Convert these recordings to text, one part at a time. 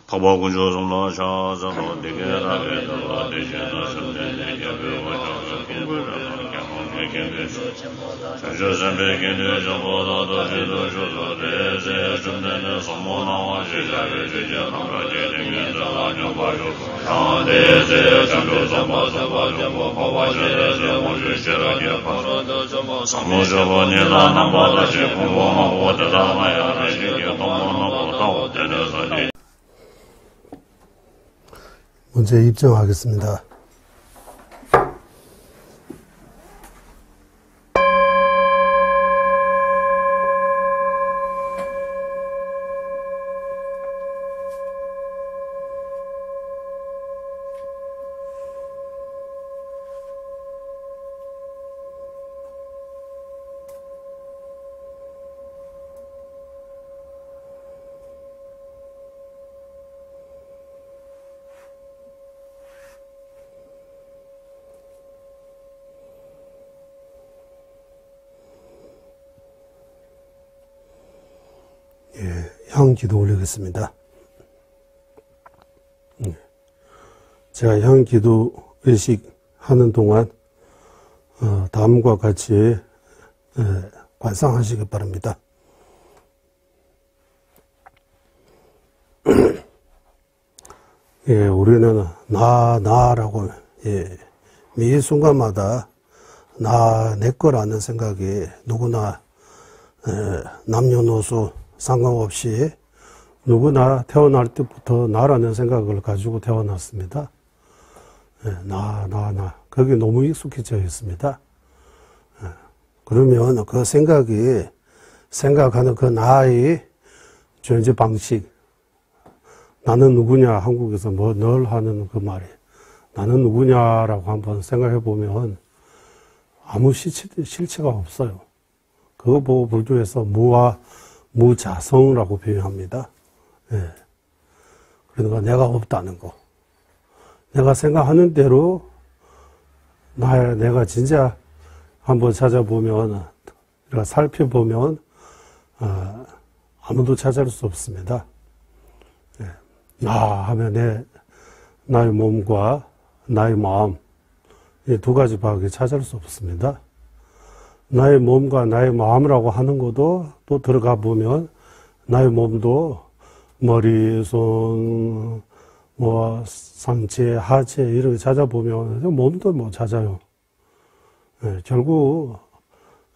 타바군조 좀나 샤자도 되게라게 더 되게나 선대네 개별과 공부를 하게 저저선배께는 정보도 주도 주도대세 좀되는 소모나와 시작을 주장하게 되는 자만요 바로 대세 장도서마서마저 법화전에서 모주시라게 파서도 사무저번이나 남바다 제공하고 대담하여 하시기 동원하고 타오되는 문제 입증하겠습니다. 향기도 올리겠습니다. 제가 향기도 의식 하는 동안 다음과 같이 관상하시기 바랍니다. 우리는 나라고 매 순간마다 내 거라는 생각이 누구나 남녀노소 상관없이 누구나 태어날 때부터 나라는 생각을 가지고 태어났습니다. 나. 거기에 너무 익숙해져 있습니다. 그러면 그 생각하는 그 나의 존재 방식, 나는 누구냐, 한국에서 늘 하는 그 말이, 나는 누구냐라고 한번 생각해 보면 아무 실체가 없어요. 그거 보고 불교에서 무자성이라고 표현합니다. 그러니까 내가 없다는 거. 내가 생각하는 대로 내가 진짜 한번 찾아보면, 내가 살펴보면 아무도 찾아낼 수 없습니다. 나 하면 나의 몸과 나의 마음, 이 두 가지 밖에 찾아낼 수 없습니다. 나의 몸과 나의 마음이라고 하는 것도 또 들어가 보면 나의 몸도 머리, 손, 상체, 하체 이렇게 찾아보면 몸도 찾아요. 결국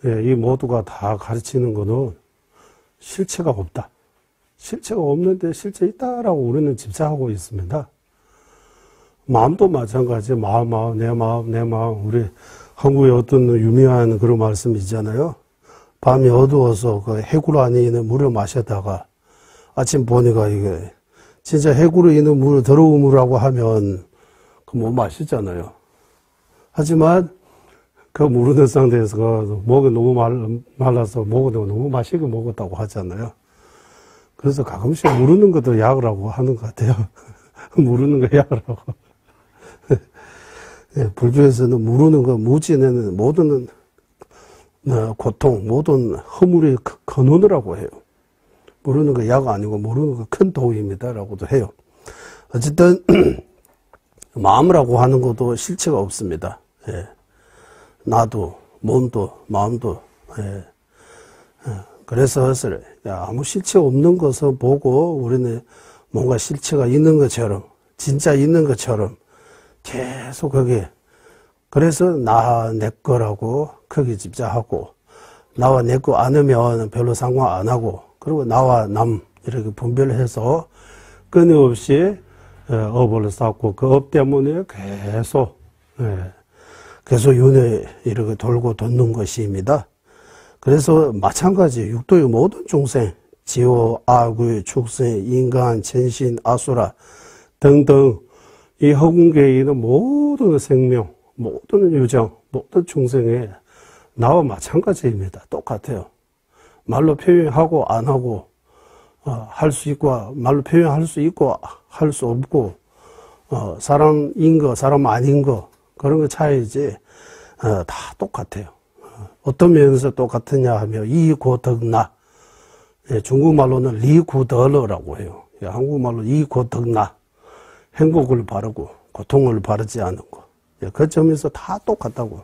이 모두가 다 가르치는 것은 실체가 없다. 실체가 없는데 실체 있다라고 우리는 집착하고 있습니다. 마음도 마찬가지. 내 마음. 우리 한국에 어떤 유명한 그런 말씀이 있잖아요. 밤이 어두워서 그 해구로 안에 있는 물을 마셨다가 아침 보니까 이게 진짜 해구로 있는 물, 더러운 물이라고 하면 그 못 마시잖아요. 하지만 그 모르는 상태에서 목이 너무 말라서 목을 너무 맛있게 먹었다고 하잖아요. 그래서 가끔씩 모르는 것도 약이라고 하는 것 같아요. 모르는 거 약이라고. 불교에서는 모르는 거, 무지는 모든 고통, 모든 허물의 근원이라고 해요. 모르는 거 약 아니고 모르는 거 큰 도입니다라고도 해요. 어쨌든 마음이라고 하는 것도 실체가 없습니다. 나도, 몸도, 마음도. 그래서 아무 실체 없는 것을 보고 우리는 뭔가 실체가 있는 것처럼, 진짜 있는 것처럼 계속 거기에, 그래서 내 거라고 거기 집착하고, 나와 내 거 않으면 별로 상관 안 하고, 그리고 나와 남 이렇게 분별해서 끊임없이 업을 쌓고 그 업 때문에 계속 윤회 이렇게 돌고 돋는 것입니다. 그래서 마찬가지 육도의 모든 중생, 지오, 아귀, 축생, 인간, 천신, 아수라 등등 이 허공계에 있는 모든 생명, 모든 유정, 모든 중생에 나와 마찬가지입니다. 똑같아요. 말로 표현하고 안 하고 할 수 있고, 말로 표현할 수 있고 할 수 없고, 사람인 거 사람 아닌 거 그런 거 차이지 다 똑같아요. 어떤 면에서 똑같으냐 하면 이고덕나, 중국말로는 리구더러라고 해요. 한국말로 이 고덕나 행복을 바르고 고통을 바르지 않은 거. 그 점에서 다 똑같다고.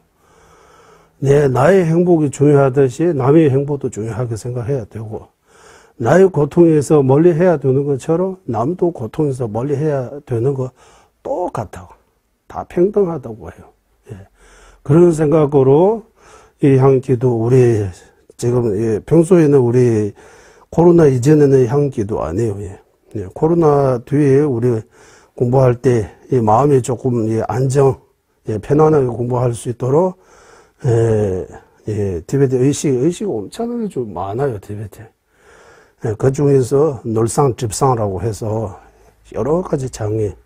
나의 행복이 중요하듯이 남의 행복도 중요하게 생각해야 되고, 나의 고통에서 멀리 해야 되는 것처럼 남도 고통에서 멀리 해야 되는 거 똑같다고. 다 평등하다고 해요. 그런 생각으로 이 향기도 우리 지금 평소에는 우리 코로나 이전에는 향기도 안 해요. 코로나 뒤에 우리 공부할 때 이 마음이 조금 안정, 편안하게 공부할 수 있도록 티베트 의식이 엄청나게 좀 많아요. 티베트. 그 중에서 놀상, 집상이라고 해서 여러 가지 장애,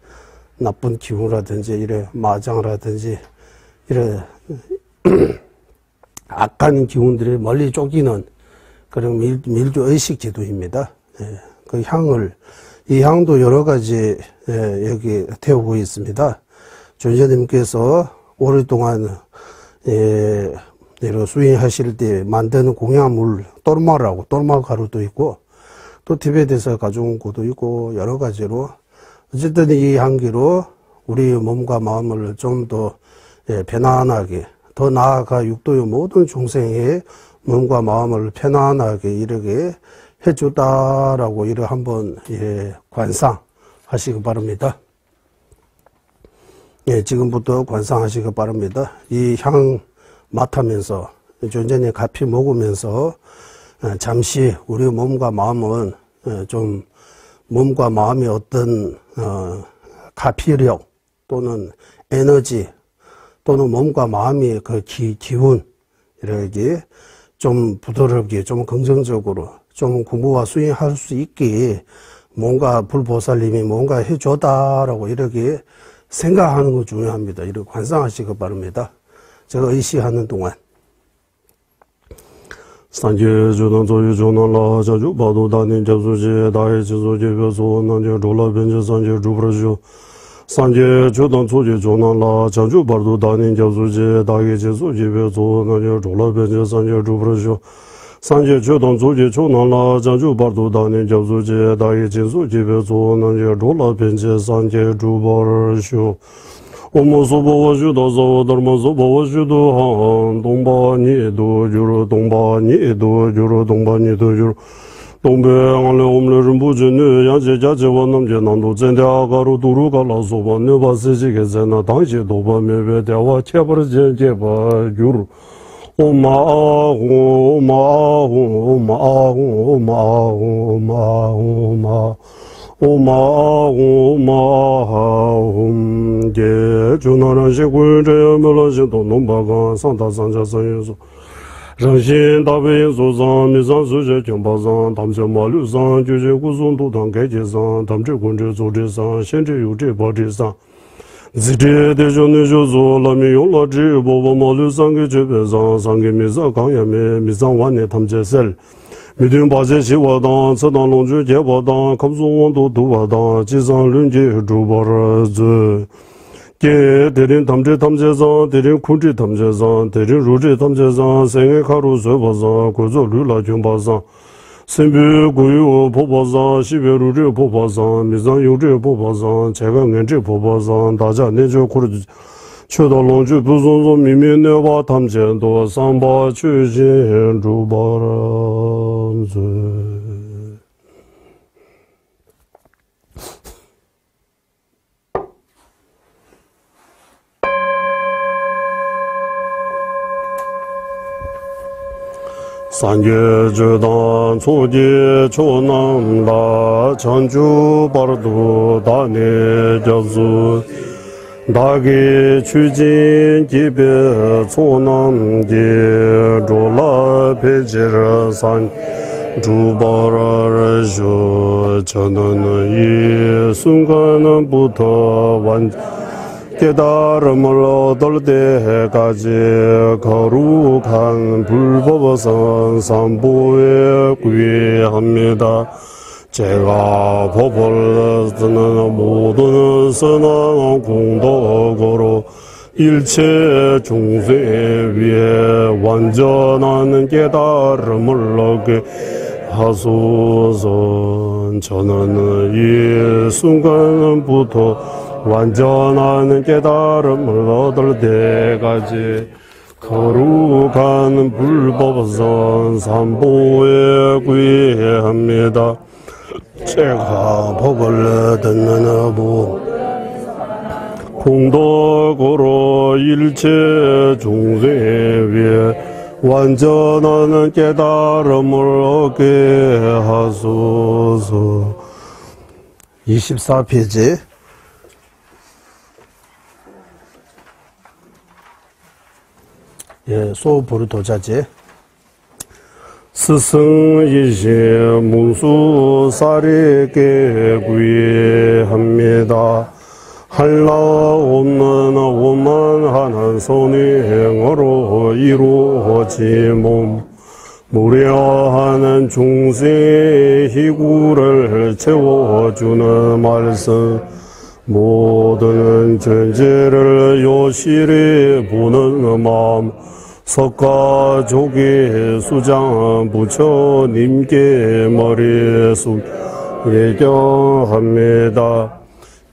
나쁜 기운이라든지 이래 마장이라든지 이래 악한 기운들이 멀리 쫓기는 그런 밀주 의식 제도입니다. 그 향을, 이 향도 여러 가지 여기 태우고 있습니다. 존재님께서 오랫동안 수행하실 때 만드는 공양물 또르마라고, 또르마 가루도 있고 또 티베트에서 가져온 것도 있고 여러 가지로 어쨌든 이 향기로 우리 몸과 마음을 좀 더 편안하게, 더 나아가 육도의 모든 중생의 몸과 마음을 편안하게 이렇게 해주다라고 이렇게 한번 관상하시기 바랍니다. 지금부터 관상하시기 바랍니다. 이 향 맡으면서 존재님 가피 먹으면서 잠시 우리 몸과 마음은 좀 몸과 마음의 어떤 가피력 또는 에너지 또는 몸과 마음의 그 기운 이렇게 좀 부드럽게 좀 긍정적으로 좀 공부와 수행할 수 있게 뭔가 불보살님이 뭔가 해줘다라고 이렇게 생각하는 거 중요합니다. 이렇게 관상하시기 바랍니다. 제가 의식하는 동안 산제 주단 조유 조나라 자주 바도 다닌 자수지 다해 지소지 벼소 난제 졸라 변제 산제 주브라주 산제 주단 조유 조나라 자주 바도 다닌 자수지 다해 지소지 벼소 난제 졸라 변제 산제 주브라주 산제 주단 조유 조나라 자주 바도 다닌 자수지 다해 지소지 벼소 난제 졸라 변제 산제 주브라주 오모소보와주도 소더마소보와주도 한 동반이도 주로 동반이도 주로 동반이도 주로 동배앙을레 옴레를 부지네 야제자제와 남제난도 젠대아가로 두루갈라소반네 바세지게세나 당시 도바메베 대와 체버제 제바 주로 오마아고 오마아고 오마아고 오마아고 오마아고 오마오마옴 게 주나라시 구제야 멜라시도 농바가 산다산자산유소 정신 답의 소상 미상 수제 경바상 담저 마류상 주제 구송도 단계제상 담저 군제 조제상 현재 유제 바지상 지제 대전의 조소 라미 용라지 보보 마류상게 제배상 상게 미사 강야메 미상 완내 담제셀 미든 바제시 와당 서당 롱주 제와당 감송원도 두와당 지상 륜지 주바르즈 게 대린 담제 담제상 대린 군지 담제상 대린 루지 담제상 생애 가루 서바상 고조 류라 중바상 선비 구유 보바상 시베루지 보바상 미상 유지 보바상 제가 렌지 보바상 다자 내조 고르 최다롱주 부송송 미미네와 탐젠도 상바 추진 주바람즈 산계주단 초지 초남다 전주 바르도 다네 접수 다기 추진 기베 초남디 졸라 베지르산 주바라르쇼 저는 이 순간부터 완 깨달음을 얻을 때까지 거룩한 불법선 삼보에 구애합니다. 제가 법을 쓰는 모든 선한 공덕으로 일체 중생 위에 완전한 깨달음을 얻게 하소서. 저는 이 순간부터 완전한 깨달음을 얻을 때까지 거룩한 불법선 삼보에 구애합니다. 제가 복을 듣는 부 공덕으로 일체 중생 위에 완전한 깨달음을 얻게 하소서. 24페이지. 예, 소부르도자지. 스승이시 문수사리께 구애합니다. 한라 없는 오만하는 선행으로 이루어진 몸 무려하는 중생의 희구를 채워주는 말씀 모든 전제를 요실히 보는 마음 석가족의 수장 부처님께 머릿속 예경합니다.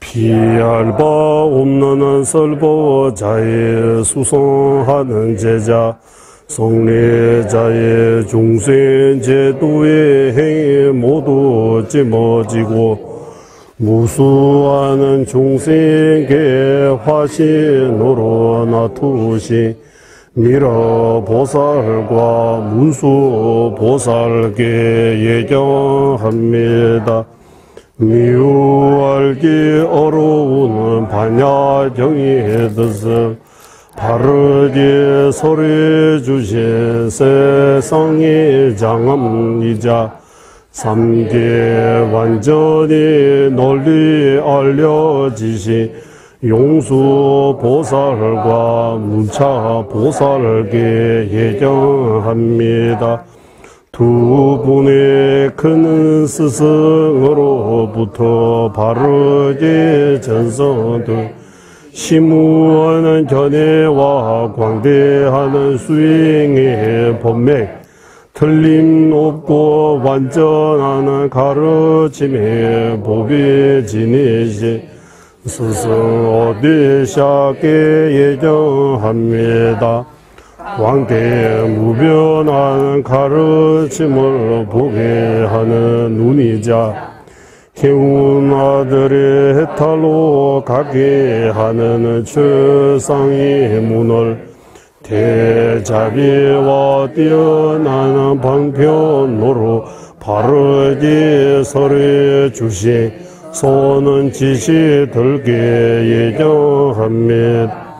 피할 바 없는 설보자의 수성하는 제자 성례자의 중생 제도의 행위 모두 짊어지고 무수하는 중생께 화신으로 놔두시 미러 보살과 문수 보살께 예경합니다. 미우알기 어려운 반야경의 뜻을 바르게 소리 주신 세상의 장엄이자 삼계 완전히 널리 알려지시 용수 보살과 문차 보살께 예경합니다. 두 분의 큰 스승으로부터 바르게 전서들 심무하는 견해와 광대하는 수행의 법맥 틀림없고 완전한 가르침의 법이 지니시 스승 어디샤께 예정합니다. 광대 무변한 가르침을 보게 하는 눈이자 해운 아들의 해탈로 가게 하는 최상의 문을 대자비와 뛰어나는 방편으로 바르게 설해 주시 손은 지시 들게 예정합니다.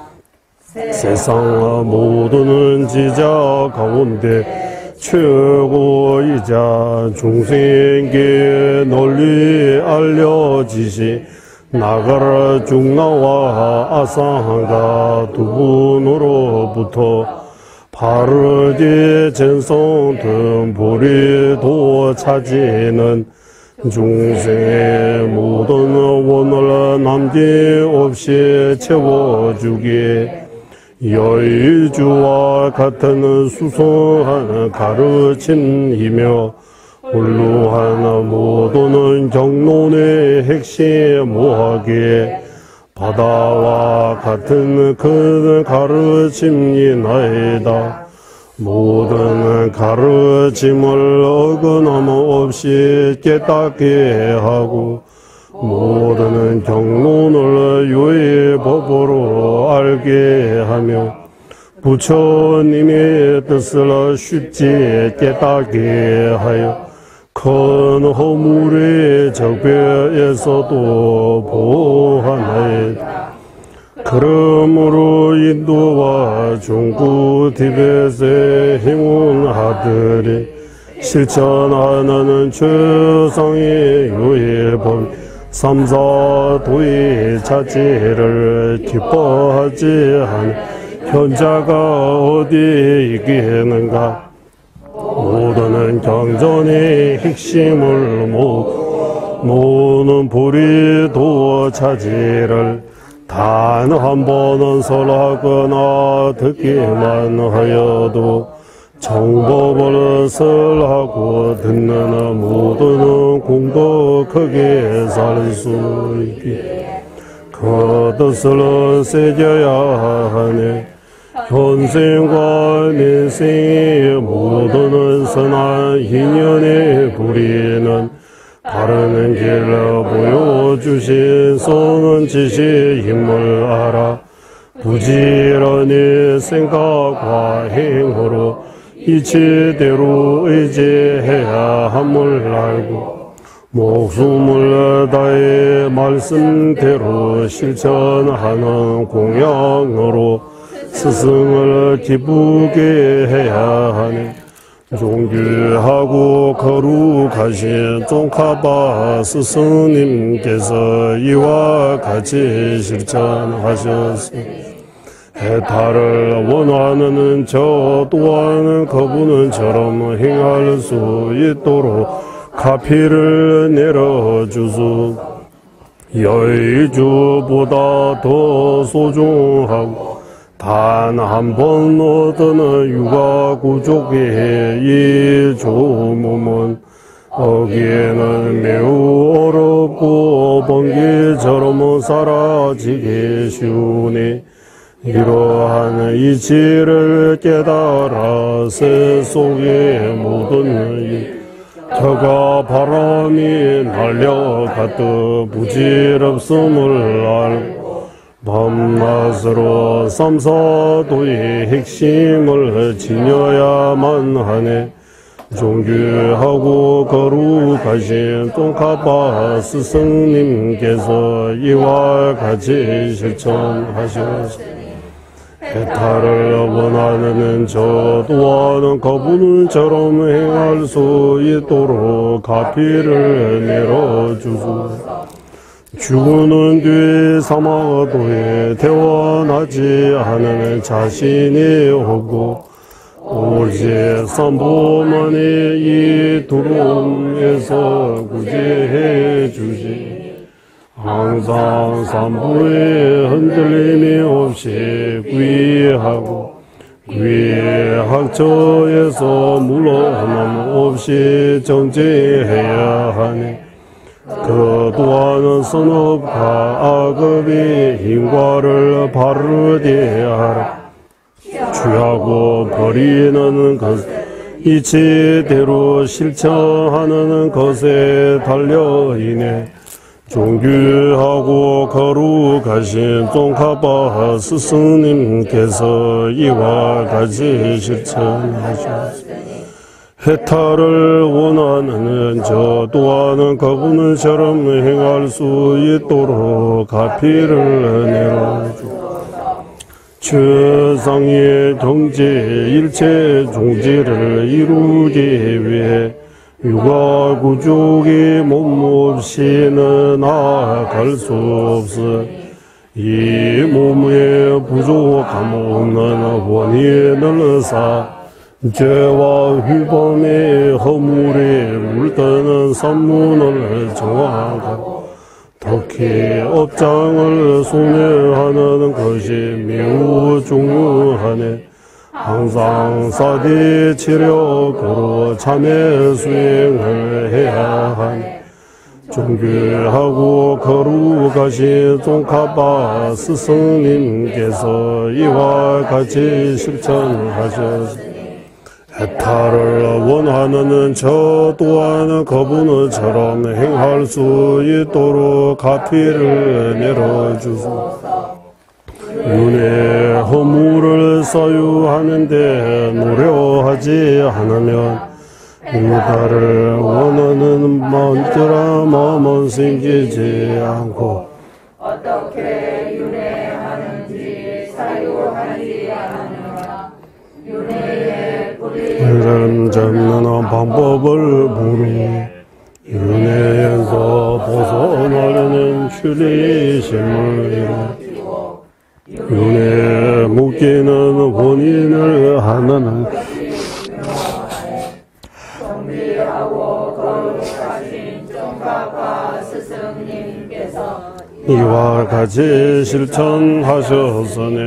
세상 모두는 지자 가운데 최고이자 중생에게 널리 알려지시 나가라 중나와 아상가 두 분으로부터 바르게 전송된 보리도 차지는 중생의 모든 원을 남김없이 채워주기에 여의주와 같은 수소한 가르침이며 훌륭한 모두는 경론의 핵심하기에 바다와 같은 큰 가르침이나이다. 모든 가르침을 어긋남없이 깨닫게 하고 모든 경론을 유의 법으로 알게 하며 부처님의 뜻을 쉽지 깨닫게 하여 큰 허물의 적배에서도 보호하나이다. 그러므로 인도와 중국 티벳의 행운아들이 실천하는 최상의 유의법 삼사도의 자체를 기뻐하지 않은 현자가 어디에 있겠는가. 모두는 경전의 핵심을 모는 불의도 차지를 단 한 번은 설하거나 듣기만 하여도 정법을 설하고 듣는 모두는 공덕하게 살 수 있게 그 뜻을 새겨야 하네. 현생과 내생의 모두는 선한 인연의 불이는 바르는 길을 보여주신 선은 지시의 힘을 알아 부지런히 생각과 행으로 이치대로 의지해야 함을 알고 목숨을 다해 말씀대로 실천하는 공양으로 스승을 기쁘게 해야 하네. 존귀하고 거룩하신 종카바 스승님께서 이와 같이 실천하셨으니 해탈을 원하는 저 또한 그분은처럼 행할 수 있도록 가피를 내려주소. 여의주보다 더 소중하고 단 한 번 얻은 육아 구족의 이 좋은 몸은 어기에는 매우 어렵고 번개처럼 사라지기 쉬우니 이러한 이치를 깨달아 새 속의 모든 일 저가 바람이 날려갔듯 부질없음을 알고 밤낮으로 삼사도의 핵심을 지녀야만 하네. 존귀하고 거룩하신 똥카바 스승님께서 이와 같이 실천하셨으니 해탈을 원하는 저 또한 그분처럼 행할 수 있도록 가피를 내려주소. 죽는 뒤 사마도에 태어나지 않은 자신이 없고 오직 삼보만이 이 두려움에서 구제해 주시. 항상 삼보에 흔들림이 없이 구의하고 구의 학처에서 물러남 없이 정지해야 하니 그 또한 선업과 악업의 인과를 바르게 하라. 취하고 버리는 것 이치대로 실천하는 것에 달려이네. 존귀하고 거룩하신 종카바 스승님께서 이와 같이 실천하셨으니 해탈을 원하는 저 또한 그분처럼 행할 수 있도록 가피를 내려주고 최상의 경제 일체 종지를 이루기 위해 육아 구족이 몸 없이는 나아갈 수 없어. 이 몸에 부족함 없는 원인을 사 죄와 휘범의 허물에 물드는 산문을 정하고 특히 업장을 소멸하는 것이 매우 중요하네. 항상 사디 치력으로 참회 수행을 해야 하네. 존귀하고 거룩하신 종카바 스승님께서 이와 같이 실천하셨으니 해탈을 원하는 저 또한 그분처럼 행할 수 있도록 가피를 내려주소서. 눈에 허물을 사유하는데 노력하지 않으면 유다를 원하는 마음처럼 마음은 생기지 않고 어떻게 윤회하는지 사유하지 않으나 윤회의 불을 잡는 방법을 모르니 윤회에서 벗어나려는 출리심을 이루고 윤회에 묶이는 원인을 하나는 정비하고 거룩하신 종각과 스승님께서 이와 같이 실천하셨으니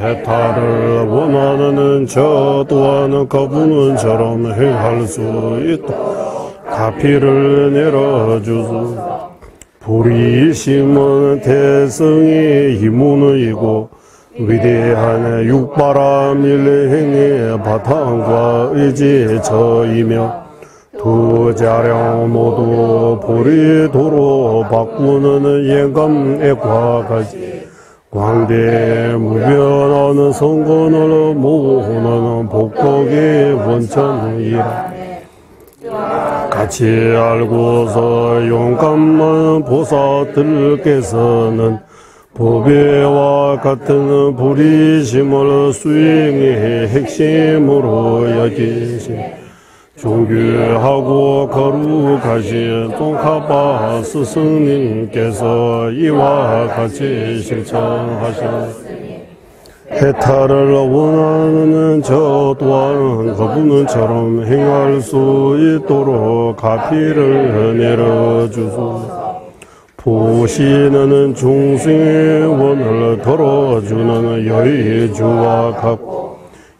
해탈을 원하는 저 또한 그분처럼 행할 수 있도록 가피를 내려주소. 불의심은 대성의 힘문이고 위대한 육바람 일행의 바탕과 의지처이며 두 자령 모두 보리도로 바꾸는 영감액과 같이 광대 무변한 성건을 모으는 복덕의 원천이라. 같이 알고서 용감한 보살들께서는 보배와 같은 불의심을 수행의 핵심으로 여기시 존귀하고 거룩하신 똥카바 스승님께서 이와 같이 실천하셨으니 해탈을 원하는 저 또한 그분처럼 행할 수 있도록 가피를 내려주소서. 보시는 중생의 원을 덜어주는 여의주와 같고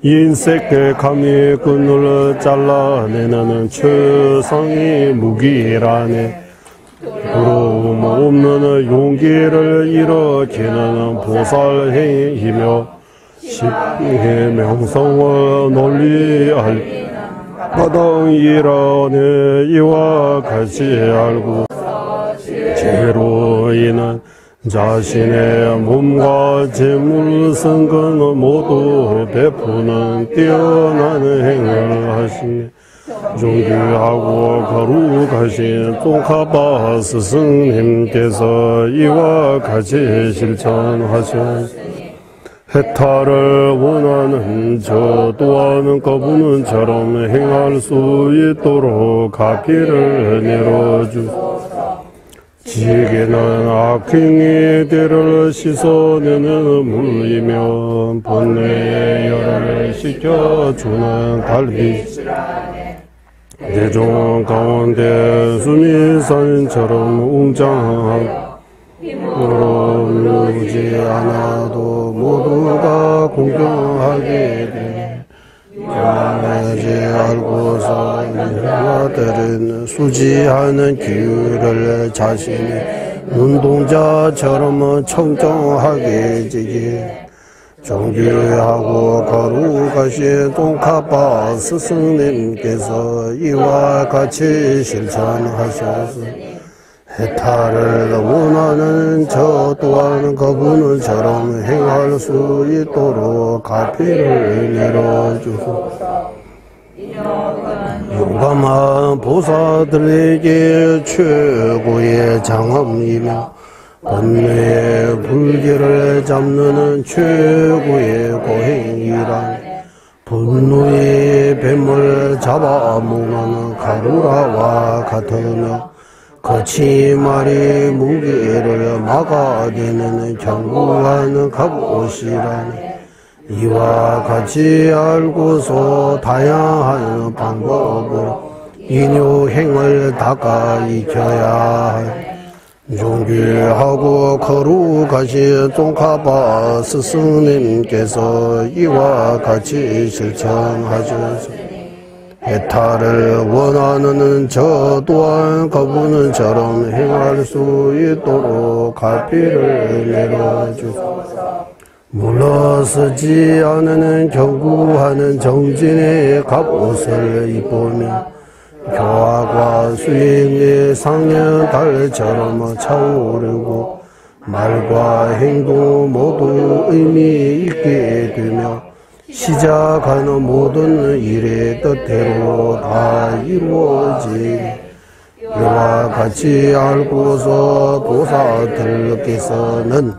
인색의 감히 끈을 잘라내는 최상의 무기라네. 부러움 없는 용기를 일으키는 보살행이며 십의 명성을 논리할 마당이라네. 이와 같이 알고 죄로 인한 자신의 몸과 재물 성근을 모두 베푸는 뛰어난 행을 하시니 존귀하고 거룩하신 똥카바 스승님께서 이와 같이 실천하셨으니 해탈을 원하는 저 또한 그분처럼 행할 수 있도록 가피를 내려주소서. 지게는 악행의 대를 씻어내는 물이며 번뇌의 열을 식혀주는 달빛이라. 대종 가운데 수미산처럼 웅장하고 누르지 않아도 모두가 공경하게 돼. 영하지 알고서 인하들은 수지하는 길을 자신의 눈동자처럼 청정하게 지게 존귀하고 거룩하신 똥카바 스승님께서 이와 같이 실천하셨으니 해탈을 원하는 저 또한 그분처럼 행할 수 있도록 가피를 내려주소서. 용감한 보살들에게 최고의 장엄이며 번뇌의 불길을 잡는 최고의 고행이란 분노의 뱀을 잡아먹는 가루라와 같으며 거치말이 무게를 막아내는 견고한 갑옷이라니. 이와 같이 알고서 다양한 방법으로 인유행을 닦아 익혀야 할 존귀하고 거룩하신 똥카바 스승님께서 이와 같이 실천하셨으니 해탈을 원하는 저 또한 그분처럼 행할 수 있도록 가피를 내려주소서. 물러서지 않는 견고하는 정진의 갑옷을 입으며 교화과 수행의 상현달처럼 차오르고 말과 행동 모두 의미 있게 되며 시작하는 모든 일의 뜻대로 다 이루어지니. 이와 같이 알고서 보살들께서는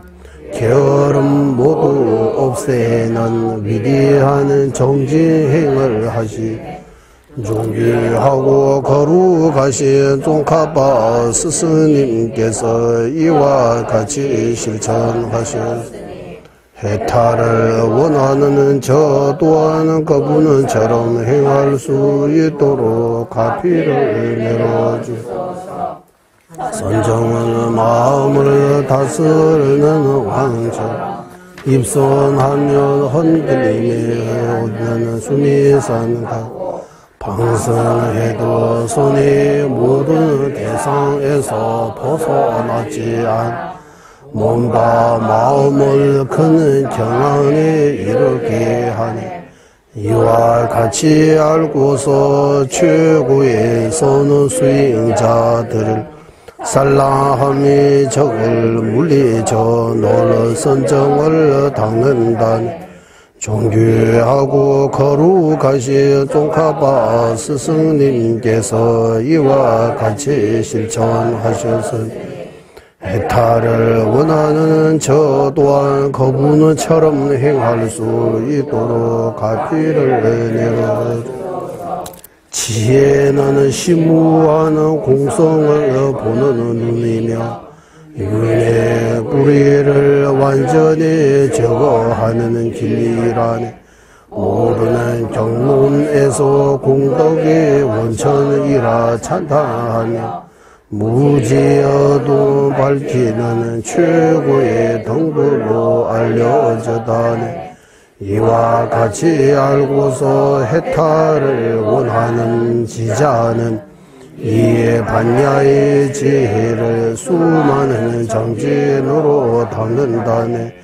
게으름 모두 없애는 위대한 정진행을 하시 존귀하고 거룩하신 똥카바 스승님께서 이와 같이 실천하셨으니 해탈을 원하는 저 또한 그분처럼 행할 수 있도록 가피를 내려주소서. 선정은 마음을 다스리는 왕처럼 입선하면 흔들림에 오는 숨이 산다. 방성해도 손이 모든 대상에서 벗어나지 않 몸과 마음을 크는 경안에 이르게 하네. 이와 같이 알고서 최고의 선우 수행자들을 산란함이 적을 물리쳐 놀 선정을 닦는다네. 존귀하고 거룩하신 종카바 스승님께서 이와 같이 실천하셨으니 해탈을 원하는 저 또한 그분처럼 행할 수 있도록 가피를 내려주소서. 지혜는 심무하는 공성을 보는 눈이며 윤의 뿌리를 완전히 제거하는 길이라네. 모르는 경문에서 공덕의 원천이라 찬탄하며 무지어도 밝히는 최고의 덕으로 알려졌다네. 이와 같이 알고서 해탈을 원하는 지자는 이에 반야의 지혜를 수많은 정진으로 닦는다네.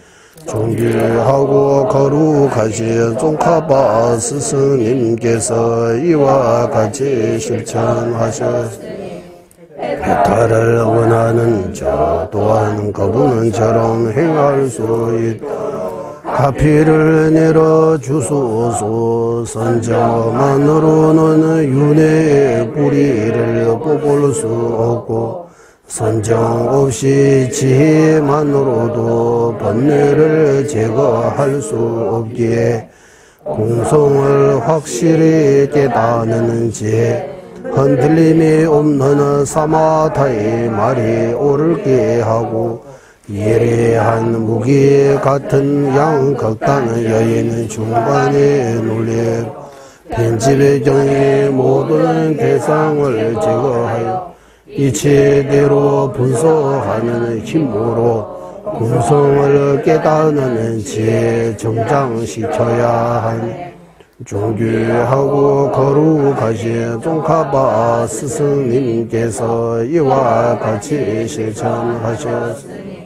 존귀하고 거룩하신 종카바 스승님께서 이와 같이 실천하셨으니 해탈을 원하는 저 또한 그분처럼 행할 수 있도록 가피를 내려주소서. 선정만으로는 윤회의 뿌리를 뽑을 수 없고 선정 없이 지혜만으로도 번뇌를 제거할 수 없기에 공성을 확실히 깨닫는 지혜, 흔들림이 없는 사마타의 말이 옳게 하고 예리한 무기 같은 양극단의 여인 중간에 놀래 편집의 경에 모든 대상을 제거하여 이치대로 분석하는 힘으로 공성을 깨닫는 지혜 정장시켜야 하니 존귀하고 거룩하신 종카바 스승님께서 이와 같이 실천하셨으니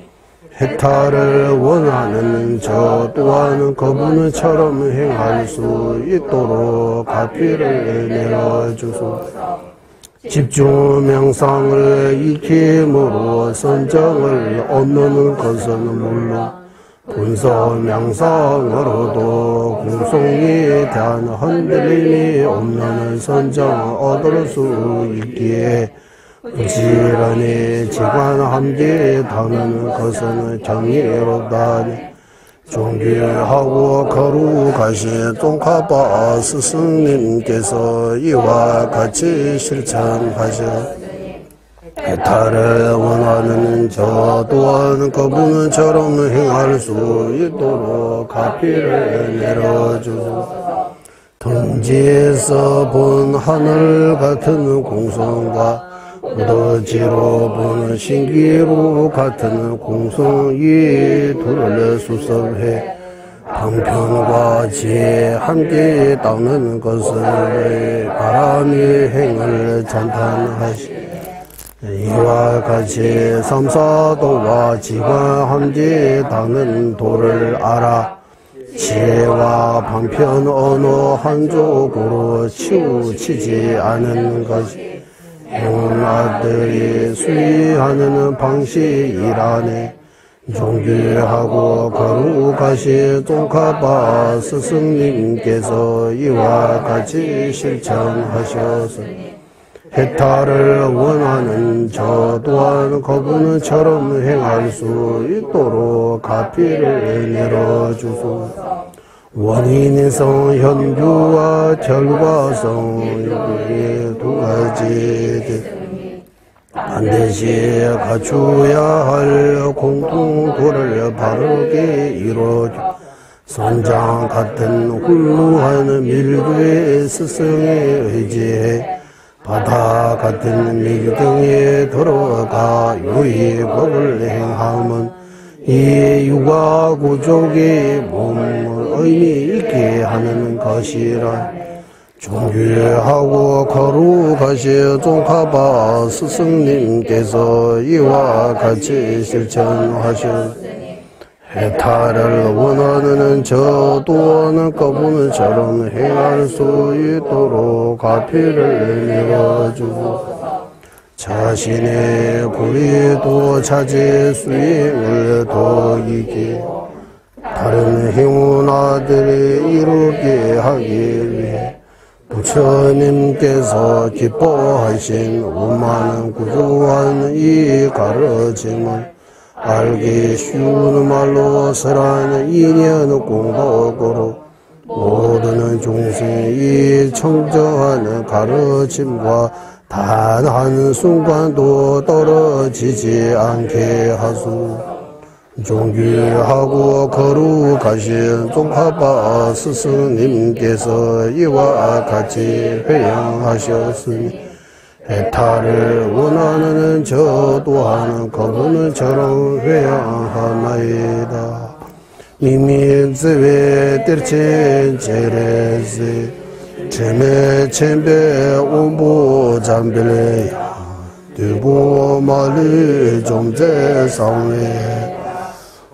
해탈을 원하는 저 또한 그분처럼 행할 수 있도록 가피를 내려주소서. 집중 명상을 익힘으로 선정을 얻는 것은 물론 분석 명상으로도 공성에 대한 흔들림이 없는 선정을 얻을 수 있기에 부지런히 지관함께 당하는 것은 정의롭다니. 존귀하고 거룩하신 종카바 스승님께서 이와 같이 실천하셨으니 해탈을 원하는 저 또한 그분처럼 행할 수 있도록 가피를 내려주소서. 등지에서 본 하늘 같은 공성과 무더지로 보는 신기루 같은 공성이 둘을 수습해 방편과 지혜 함께 닦는 것을 바람이 행을 찬탄하시네. 이와 같이 삼사도와 지관 함께 닦는 도를 알아 지혜와 방편 어느 한쪽으로 치우치지 않은 것이 행아들이 수의하는 방식이라네. 존귀하고 거룩하신 종카바 스승님께서 이와 같이 실천하셨으니 해탈을 원하는 저 또한 그분처럼 행할 수 있도록 가피를 내려주소서. 원인성 현주와 결과성 유의 두 가지 반드시 갖추어야 할 공통도를 바르게 이루어주 선장 같은 훌륭한 밀교의 스승에 의지해 바다 같은 미등에 들어가 유의법을 행하면 이 육아 구족의 몸을 의미 있게 하는 것이라. 존귀하고 거룩하신 종파바 스승님께서 이와 같이 실천하셨으니 해탈을 원하는 저 또한 그분처럼 행할 수 있도록 가피를 내어주고 자신의 불의도 자제 수행을 더이게 다른 행운아들이 이루게 하기 위해 부처님께서 기뻐하신 오만한 구조한 이 가르침을 알기 쉬운 말로 설하는 인연 공덕으로 모든 종생이 청정하는 가르침과 단 한 순간도 떨어지지 않게 하소. 존귀하고 거룩하신 종파바 스승님께서 이와 같이 회양하셨으니 해탈을 원하는 저 또한 그분처럼 회양하나이다. 이민스웨 뜰첸 제레세 제메 첸베 온보 잠빌레야 두보 말리 좀제상웨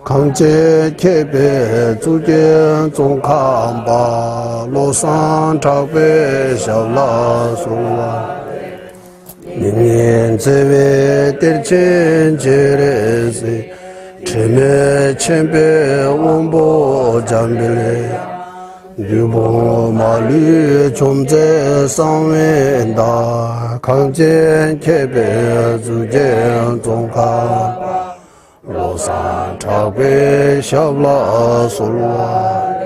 강제 개배 주견 종칸바 로산 차베 샤라소와 민년제외 뜰첸 제레세 제메 첸베 온보 잠빌레 유보 말리 좀제 상웬다 강제 개배 주견 종칸 로산 차베 샤라소와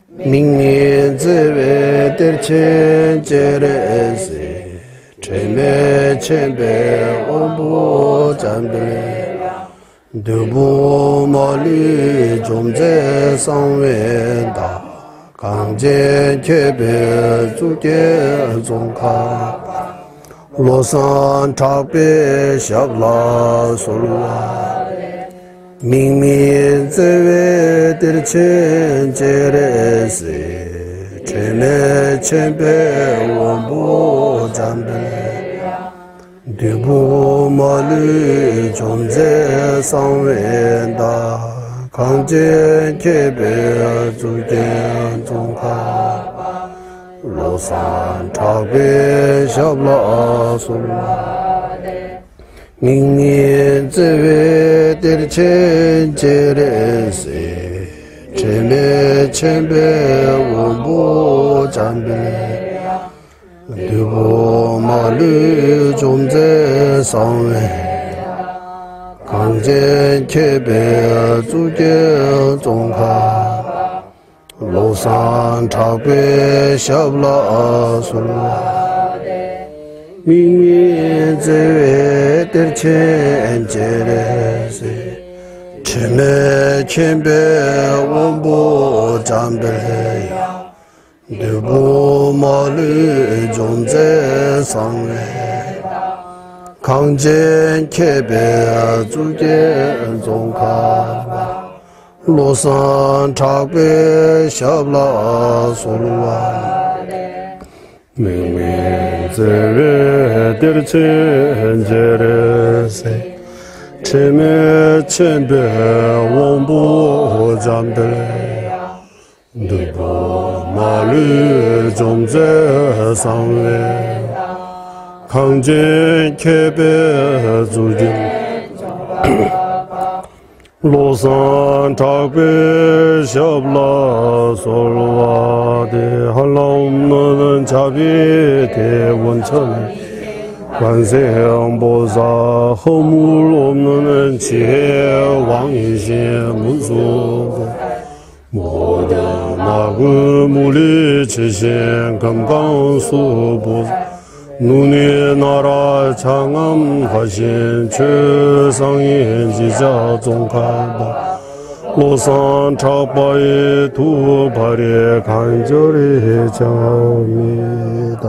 민년제외 뜰첸 제레세 제메 첸베 온보 잠빌레 두부 멀리 좀제 상웬다 강제 개배 주게 종카 로산 차베 샤라소와 민민제외 뜰첸 제레세 제메 첸베 원보 잠베 두부 멀리 좀제 상웬다 강제 개배 주게 종카 로산 차베 샤라소와 민년제외 뜰첸 제레세 제메 첸베 원보 잠베 두부 말리 좀제 상웨 강제 개배 주게 종카 로산 차베 샤라소와 민년제외 뜰첸 제레세 제메 첸베 원보 잠베야 두부 말리 좀제 상웨 강제 개배 주게 종카 로산 차베 샤라소와 민민제외 뜰첸 제레세 제메 첸베 원보 잠베 두부 말리 좀제 상웨 강제 개배 주게 로산 차베 샤라소와데 한라 없는 자비 대원천 관세음보사 허물 없는 지혜 왕이신 문수 모든 마그 물리치신 금강수보사 눈의 나라 장엄하신 최상인 지자 종칼바 로산 차바의 두 발에 간절히 자옵니다.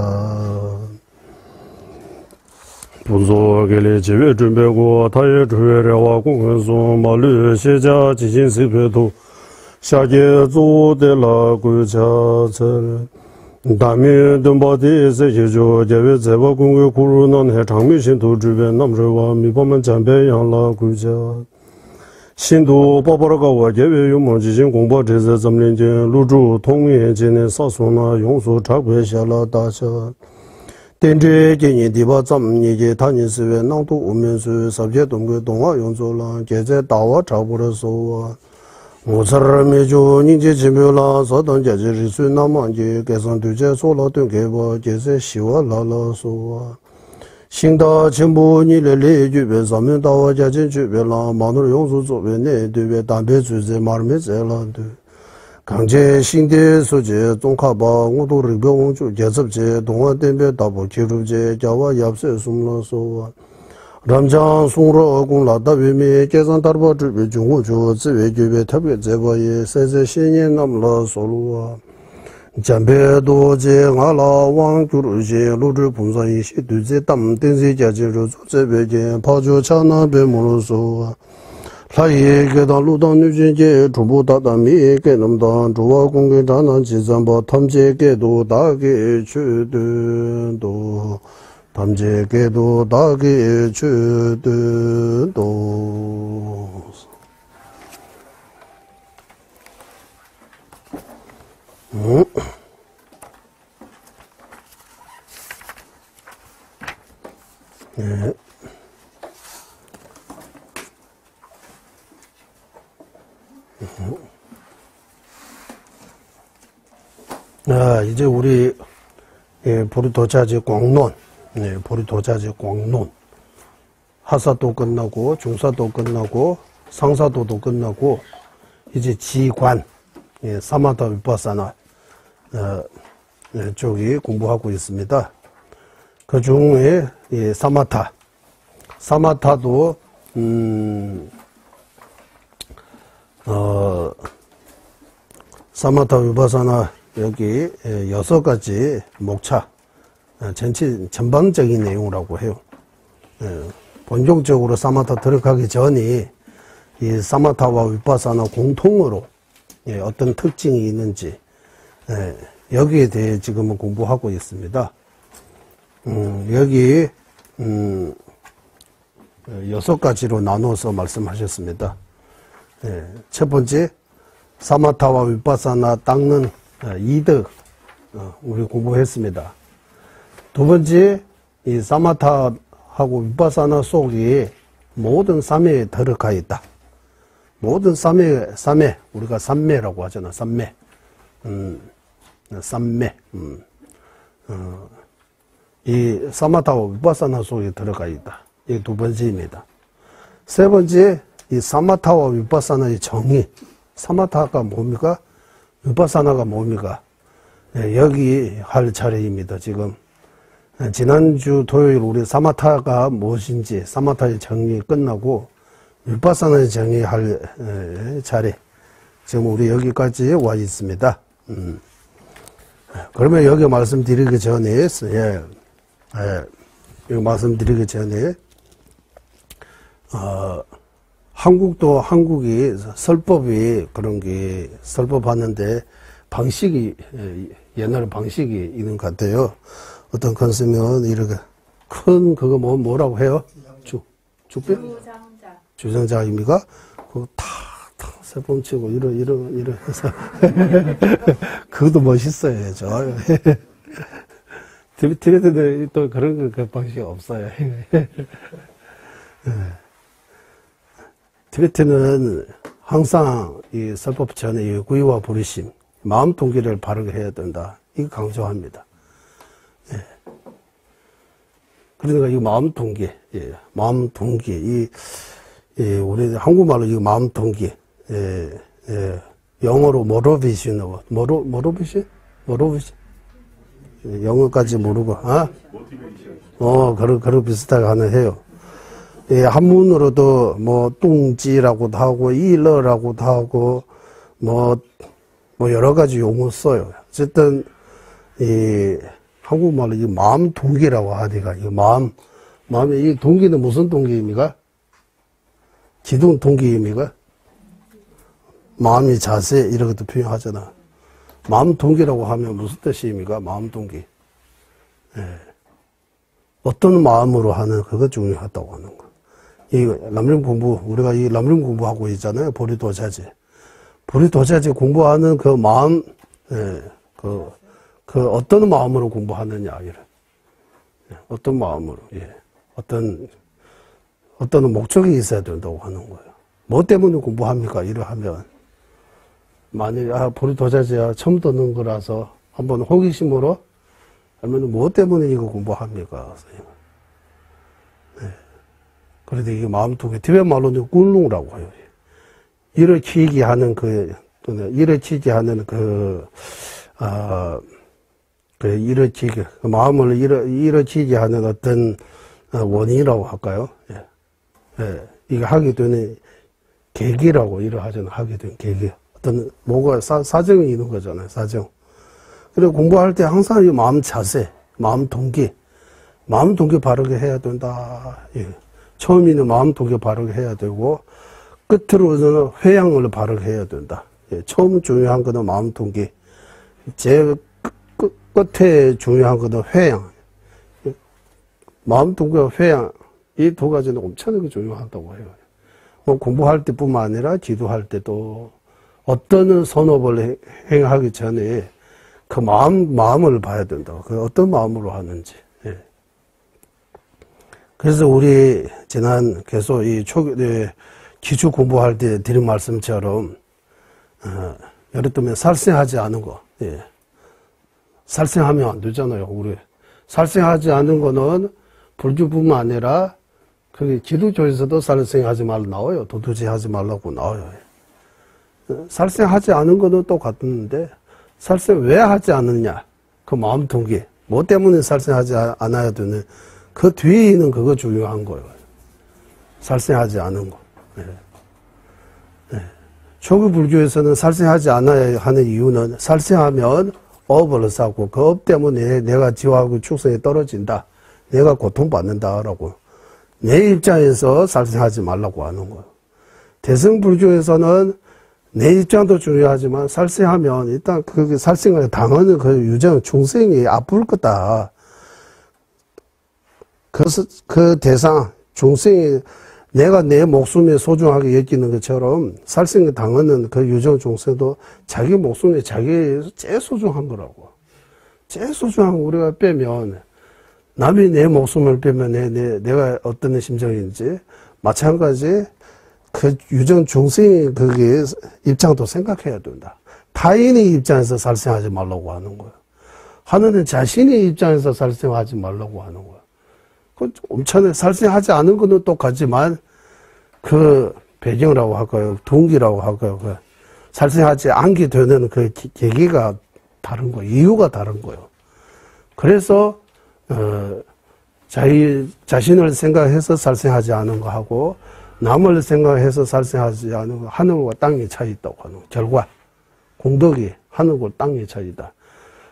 不做给你几位准备过，他也吹了话公文说马律写家进行水平图，下届做的那国家子。大明东巴的这些就因为在我公会苦路那还长明新都这边那么说话，没把们江边养了国家。新都包那个我因为有梦进行公布这些咱们年间入驻同业今年少数呢用数差规下了大小。电车今年第八咱们年节他年是为南都我们是上届东国东华用作了，现在大话差不多说啊。我这儿没就年节前面了，稍等节日是那么节，改上对接做了顿给我，现在希望拉拉说啊。新的全部你来来这边上面到我家进这边了，马路用处这边呢对边单边住在马路没在了对。刚才新的书记中卡巴我都那边往就接触去，东岸那边大部接触去，叫我也不是什么说啊。ramjang sungro gong la da we me kesan darba zhube junggu jo ziwe gyube tabe zeba ye sai zai xenyen nam la solu wa jambe do je nga la wang gyuru je lu zhu pungsa yi shi du ze tam ten zi jia je ru zu zebe je pa jo cha na be mu lu so wa la ye ge da lu dang nu jin je chu bu da da mi ge nam dang zhu wa gong ge zhan nan ji zan ba tam je ge do da ge chu du do 밤제게도 다게 주드도 네. 아, 이제 우리 보리도자지 광론 네, 보리도자지 광론 하사도 끝나고 중사도 끝나고 상사도도 끝나고 이제 지관 예, 사마타 위파사나 쪽이 공부하고 있습니다. 그 중에 예, 사마타도 사마타 위파사나 여기 6가지 목차 전반적인 내용이라고 해요. 본격적으로 사마타 들어가기 전에 이 사마타와 위파사나 공통으로 어떤 특징이 있는지 여기에 대해 지금은 공부하고 있습니다. 여기 6가지로 나눠서 말씀하셨습니다. 첫 번째 사마타와 위파사나 닦는 이득 우리 공부했습니다. 두 번째, 이 사마타하고 위파사나 속에 모든 삼매에 들어가 있다. 모든 삼매, 우리가 삼매라고 하잖아, 삼매. 삼매. 이 사마타와 위파사나 속에 들어가 있다. 이게 두 번째입니다. 세 번째, 이 사마타와 위파사나의 정의. 사마타가 뭡니까? 위파사나가 뭡니까? 여기 할 차례입니다, 지금. 지난주 토요일 우리 사마타가 무엇인지 사마타의 정의 끝나고 위파사나의 정의할 차례 지금 우리 여기까지 와 있습니다. 그러면 여기 말씀드리기 전에 여기 말씀드리기 전에 한국도 한국이 설법이 그런 게 설법하는데 방식이 옛날 방식이 있는 것 같아요. 어떤 컨셉은 이렇게 큰 그거 뭐라고 해요? 주배? 주정자입니까? 그거 탁 세번 치고 이러 해서 그것도 멋있어요. 좋아요. 티베트는 또 그런 그 방식이 없어요. 티베트는 항상 이 설법 전에 구의와 부르심, 마음 동기를 바르게 해야 된다. 이거 강조합니다. 그러니까 이 마음 동기, 마음 동기, 우리 한국말로 이 마음 동기, 영어로 모티베이션이라고, 모티베이션? 영어까지 모르고, 그런 비슷하게 하나 해요. 한문으로도 뭐 뚱지라고도 하고, 일러라고도 하고, 뭐 여러 가지 용어 써요. 어쨌든, 한국말로 이 마음 동기라고 하니까 이 마음의 이 동기는 무슨 동기입니까? 기둥 동기입니까? 마음의 자세, 이런 것도 표현하잖아. 마음 동기라고 하면 무슨 뜻입니까? 마음 동기. 예. 어떤 마음으로 하는, 그거 중요하다고 하는 거. 이 람림 공부, 우리가 이 람림 공부하고 있잖아요. 보리도자재. 보리도자재 공부하는 그 마음, 예, 그 어떤 마음으로 공부하느냐, 이런. 예, 어떤 마음으로, 예. 어떤 목적이 있어야 된다고 하는 거예요. 뭐 때문에 공부합니까? 이러하면. 만약에, 보리도자재야 처음 듣는 거라서 한번 호기심으로 하면 뭐 때문에 이거 공부합니까? 네. 그런데 이게 마음속에, 티베트 말로는 꿀룽이라고 해요. 일으키게 하는 일으키게, 마음을 일으키게 하는 어떤 원인이라고 할까요? 예. 예. 이거 하게 되는 계기라고 이러하잖아요. 하게 된 계기. 어떤, 뭐가, 사정이 있는 거잖아요. 사정. 그리고 공부할 때 항상 이 마음 자세, 마음 동기 바르게 해야 된다. 예. 처음에는 마음 동기 바르게 해야 되고, 끝으로는 회양을 바르게 해야 된다. 예. 처음 중요한 거는 마음 동기. 제일 끝에 중요한 거는 회양. 예. 마음 동기와 회양, 이 두 가지는 엄청나게 중요하다고 해요. 공부할 때뿐만 아니라 기도할 때도 어떤 선업을 행하기 전에 그 마음을 봐야 된다고. 그 어떤 마음으로 하는지. 예. 그래서 우리 지난 계속 이 기초 공부할 때 드린 말씀처럼, 예를 들면 살생하지 않은 거. 예. 살생하면 안 되잖아요. 우리 살생하지 않은 거는 불교뿐만 아니라 그게 기독교에서도 살생하지 말라 나와요. 도둑질 하지 말라고 나와요. 살생하지 않은 거는 똑같은데 살생 왜 하지 않느냐? 그 마음 동기. 뭐 때문에 살생하지 않아야 되는 그 뒤에 있는 그거 중요한 거예요. 살생하지 않은 거. 네. 네. 초기 불교에서는 살생하지 않아야 하는 이유는 살생하면 업을 쌓고 그 업 때문에 내가 지화하고 축생에 떨어진다. 내가 고통받는다라고. 내 입장에서 살생하지 말라고 하는 거예요. 대승불교에서는 내 입장도 중요하지만 살생하면 일단 그 살생을 당하는 그 유정 중생이 아플 거다. 그래서 그 대상 중생이 내가 내 목숨에 소중하게 여기는 것처럼 살생을 당하는 그 유정 중생도 자기 목숨에 자기 제일 소중한 거라고. 제일 소중한 거 우리가 빼면 남이 내 목숨을 빼면 내가 어떤 심정인지 마찬가지 그 유전 중생의 그게 입장도 생각해야 된다. 타인의 입장에서 살생하지 말라고 하는 거야. 하느님 자신의 입장에서 살생하지 말라고 하는 거야. 그 엄청나게 살생하지 않은 거는 똑같지만 그 배경이라고 할까요? 동기라고 할까요? 그 살생하지 않게 되는 그 계기가 다른 거예요. 이유가 다른 거예요. 그래서 자신을 생각해서 살생하지 않은 거 하고 남을 생각해서 살생하지 않은 거 하늘과 땅의 차이 있다고 하는 거. 결과 공덕이 하늘과 땅의 차이다.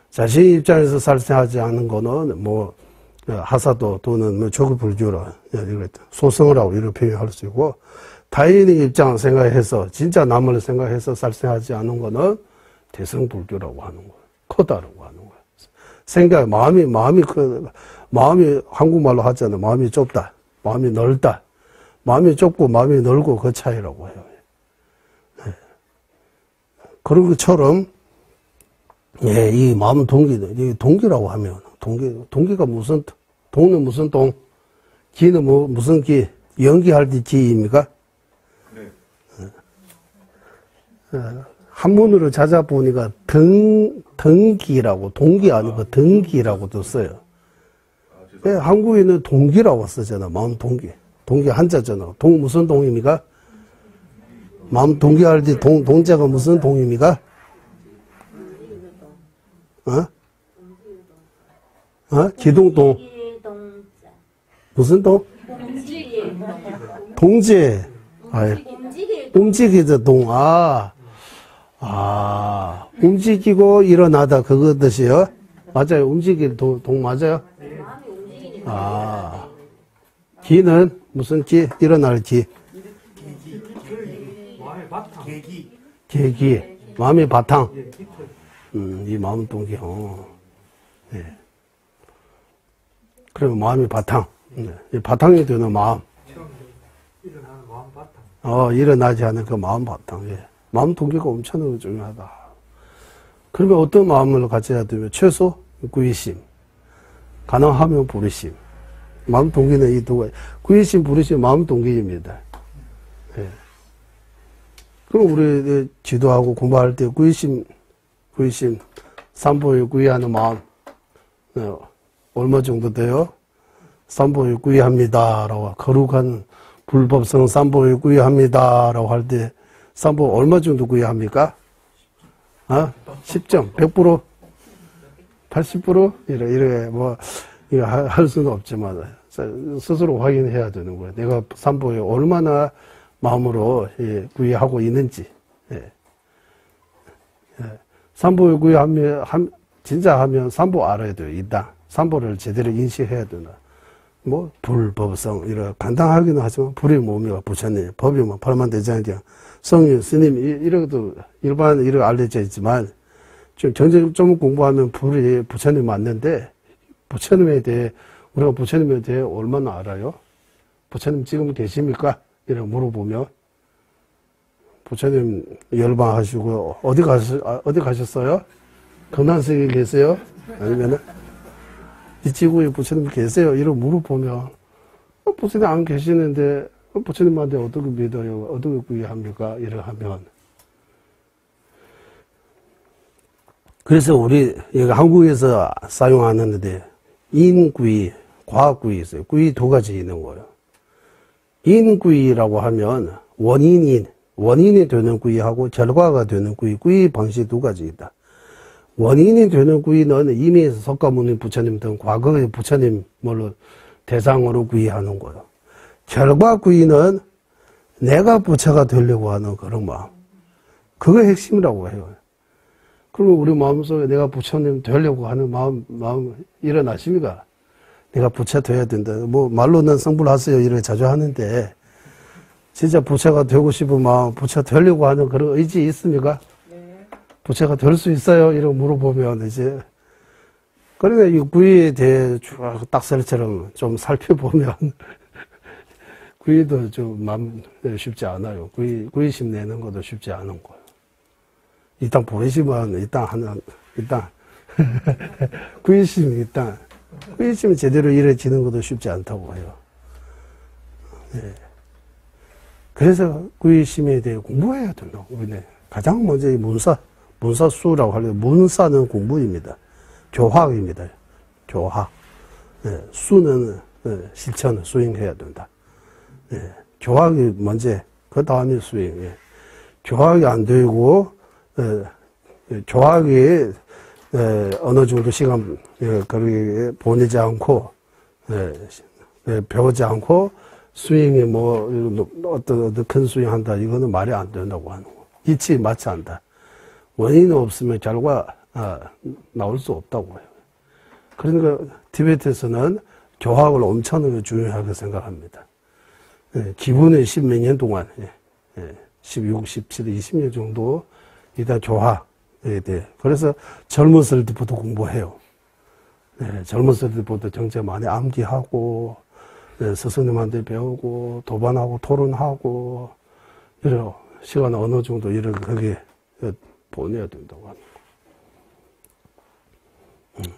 자신 입장에서 살생하지 않은 거는 뭐 하사도 또는 뭐 조급불교로 소성이라고 이렇게 표현할 수 있고 타인의 입장을 생각해서 진짜 남을 생각해서 살생하지 않은 거는 대승불교라고 하는 거예요. 크다라고 하는 거예요. 생각 마음이 한국말로 하잖아요. 마음이 좁다, 마음이 넓다, 마음이 좁고 마음이 넓고 그 차이라고 해요. 네. 그런 것처럼 예, 이 마음 동기는 이 동기라고 하면 동기가 무슨 동은 무슨 동, 기는 무슨 기, 연기할 때 기입니까? 네. 한문으로 찾아보니까 등기라고, 동기 아니고 등기라고도 써요. 네, 한국에는 동기라고 쓰잖아. 마음 동기. 동기 한자잖아. 동 무슨 동입니까? 마음 동기할 때 동자가 무슨 동입니까? 기동동. 무슨 동? 동지. 움직이다 동. 움직이고 일어나다 그거 뜻이요? 맞아요. 움직일 동 맞아요? 기는 무슨 기? 일어날 기. 마음의 바탕. 계기. 계기. 마음의 바탕. 이 마음 동기. 예. 그러면 마음의 바탕. 이 바탕이 되는 마음. 처음 일어나는 마음 바탕. 일어나지 않은 그 마음 바탕. 예. 마음 동기가 엄청나게 중요하다. 그러면 어떤 마음을 가져야 되면 최소 구의심. 가능하면 불의심. 마음 동기는 이 두 가지. 구의심, 불의심, 마음 동기입니다. 예. 그럼 우리 지도하고 공부할 때 구의심, 삼보에 구의하는 마음, 얼마 정도 돼요? 삼보에 구의합니다. 라고, 거룩한 불법성 삼보에 구의합니다. 라고 할 때, 삼보 얼마 정도 구의합니까? 10점, 100%? 80%? 이래, 이거 할 수는 없지만, 스스로 확인해야 되는 거예요. 내가 삼보에 얼마나 마음으로 구의하고 있는지. 예. 삼보에 구의하면, 진짜 하면 삼보 알아야 돼요. 일단. 삼보를 제대로 인식해야 되나. 불법성, 이런 간단하기는 하지만, 불의 몸이가 부처님, 법이 팔만대장경, 성인, 스님, 이런 일반, 이런 알려져 있지만, 좀 공부하면 불이 부처님 맞는데, 부처님에 대해, 우리가 부처님에 대해 얼마나 알아요? 부처님 지금 계십니까? 이렇게 물어보면, 부처님 열방하시고, 어디 가셨어요? 금난석에 계세요? 아니면은, 이 지구에 부처님 계세요? 이렇게 물어보면, 부처님 안 계시는데, 부처님한테 어떻게 믿어요? 어떻게 구의합니까? 이렇게 하면. 그래서 우리, 한국에서 사용하는데, 인구의, 과학구이 있어요. 구이 두 가지 있는 거예요. 인구이라고 하면 원인이 되는 구이하고 결과가 되는 구이 방식 두 가지 있다. 원인이 되는 구이는 이미 석가모니 부처님 등 과거의 부처님을 대상으로 구이하는 거예요. 결과 구이는 내가 부처가 되려고 하는 그런 마음. 그거 핵심이라고 해요. 그러면 우리 마음속에 내가 부처님 되려고 하는 마음 일어나십니까? 내가 부처 돼야 된다. 말로는 성불하세요. 이렇게 자주 하는데, 진짜 부처가 되고 싶은 마음, 부처 되려고 하는 그런 의지 있습니까? 네. 부처가 될 수 있어요? 이렇게 물어보면, 이제. 그러니까 이 구이에 대해 딱셀처럼 좀 살펴보면, 구이도 좀 쉽지 않아요. 구이심 내는 것도 쉽지 않은 거예요. 일단 보이시면, 일단, 구이심이 구이심이 제대로 이루어지는 것도 쉽지 않다고 해요. 네. 그래서 구이심에 대해 공부해야 된다고. 가장 먼저 이 문사수라고 하려면, 문사는 공부입니다. 교학입니다. 교학. 네. 수는 실천, 수행해야 된다. 네. 교학이 먼저, 그 다음에 수행. 예. 교학이 안 되고, 교학이 어느 정도 시간 그렇게 보내지 않고 배우지 않고 수행이 어떤 큰 수행한다, 이거는 말이 안 된다고 하는 거. 이치 맞지 않다. 원인이 없으면 결과 나올 수 없다고 해요. 그러니까 티베트에서는 교학을 엄청나게 중요하게 생각합니다. 기본에 10몇 년 동안 16, 17, 20년 정도 일단 교학에 대해. 그래서 젊었을 때부터 공부해요. 젊었을 때부터 정체 많이 암기하고, 스승님한테 배우고, 도반하고, 토론하고, 이런 시간 어느 정도 이렇게 거기에 보내야 된다고 하는 거.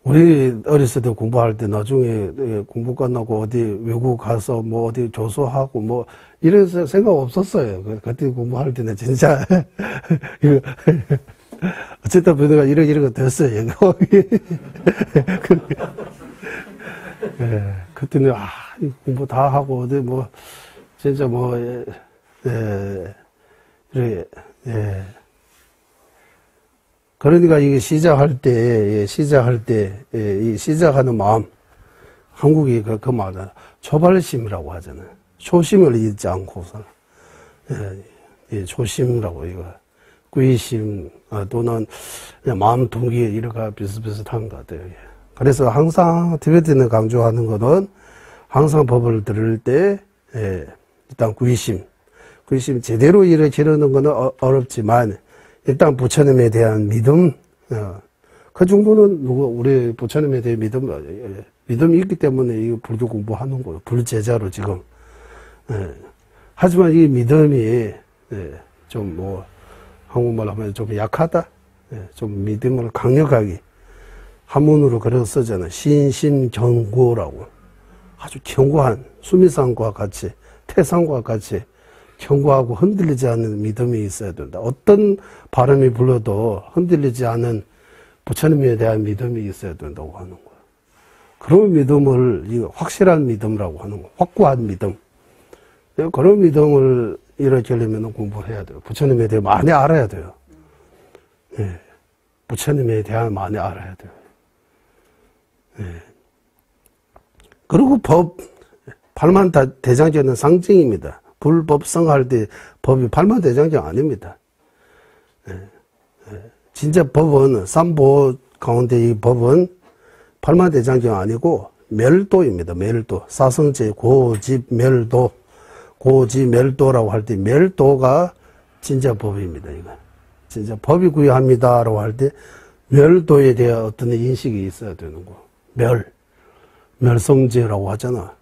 우리 어렸을 때 공부할 때 나중에 공부 끝나고 어디 외국 가서 어디 조수하고 이런 생각 없었어요. 그때 공부할 때는 진짜 어쨌든 내가 이런 거 됐어요. 그때는 공부 다 하고 어디 진짜 그러니까 이게 시작할 때, 이 시작하는 마음, 한국이 그 말은 초발심이라고 하잖아요. 초심을 잃지 않고서, 초심이라고 이거, 구의심, 또는 마음 동기, 이렇게 비슷비슷한 것 같아요. 그래서 항상 티베트는 강조하는 거는 항상 법을 들을 때 일단 구의심 제대로 일으키려는 것은 어렵지만 일단 부처님에 대한 믿음, 그 정도는 우리 부처님에 대한 믿음이 있기 때문에 이 불교 공부하는 거예요. 불제자로 지금. 하지만 이 믿음이 좀 뭐 한국말로 하면 좀 약하다. 좀 믿음을 강력하게 한문으로 그래서 쓰잖아요. 신심견고라고. 아주 견고한 수미산과 같이 태산과 같이 견고하고 흔들리지 않는 믿음이 있어야 된다. 어떤 바람이 불어도 흔들리지 않은 부처님에 대한 믿음이 있어야 된다고 하는 거예요. 그런 믿음을 확실한 믿음이라고 하는 거예요. 확고한 믿음. 그런 믿음을 일으키려면 공부를 해야 돼요. 부처님에 대해 많이 알아야 돼요. 부처님에 대해 많이 알아야 돼요. 그리고 팔만대장경은 상징입니다. 불법성할 때 법이 팔만대장경 아닙니다. 진짜 법은 삼보 가운데 이 법은 팔만대장경 아니고 멸도입니다. 멸도. 사성제 고집 멸도. 고집 멸도라고 할 때 멸도가 진짜 법입니다. 이거. 진짜 법이 구요합니다라고 할 때 멸도에 대한 어떤 인식이 있어야 되는 거. 멸성제라고 하잖아.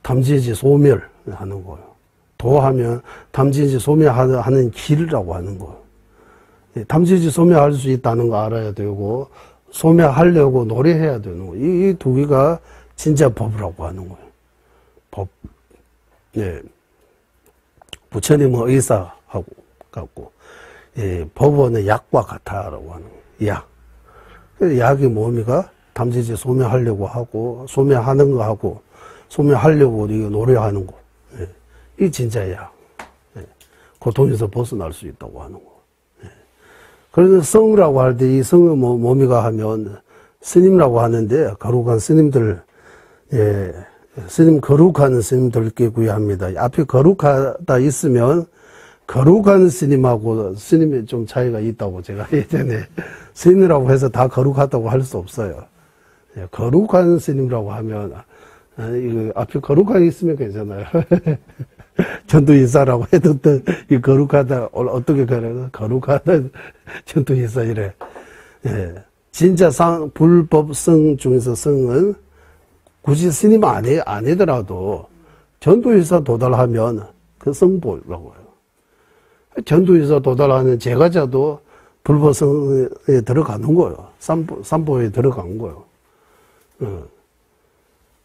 탐진지 소멸하는 거예요. 도하면 탐진지 소멸하는 길이라고 하는 거예요. 탐진지 소멸할 수 있다는 거 알아야 되고 소멸하려고 노력해야 되는 거예요. 이 두 개가 진짜 법이라고 하는 거예요. 법. 부처님은 의사하고 같고 법원은 약과 같아라고 하는 거예요. 약. 약이 뭡니까? 탐진지 소멸하려고 하고 소멸하는 거 하고 소멸하려고 이거 노력하는 거. 이 진짜 약. 고통에서 벗어날 수 있다고 하는 거. 그래서 성이라고 할 때 이 성은 뭡니까 하면 스님이라고 하는데 거룩한 스님들, 스님 거룩한 스님들께 구애합니다. 앞에 거룩하다 있으면 거룩한 스님하고 스님이 좀 차이가 있다고 제가 예전에 스님이라고 해서 다 거룩하다고 할 수 없어요. 거룩한 스님이라고 하면 이거 앞에 거룩하게 있으면 괜찮아요. 전도인사라고 해도 또 이 거룩하다 어떻게 그래요? 거룩하다 전도인사 이래. 진짜 불법성 중에서 성은 굳이 스님 아니더라도 전도인사 도달하면 그 성보라고 해요. 전도인사 도달하는 제가자도 불법성에 들어가는 거예요. 삼보에 들어간 거예요.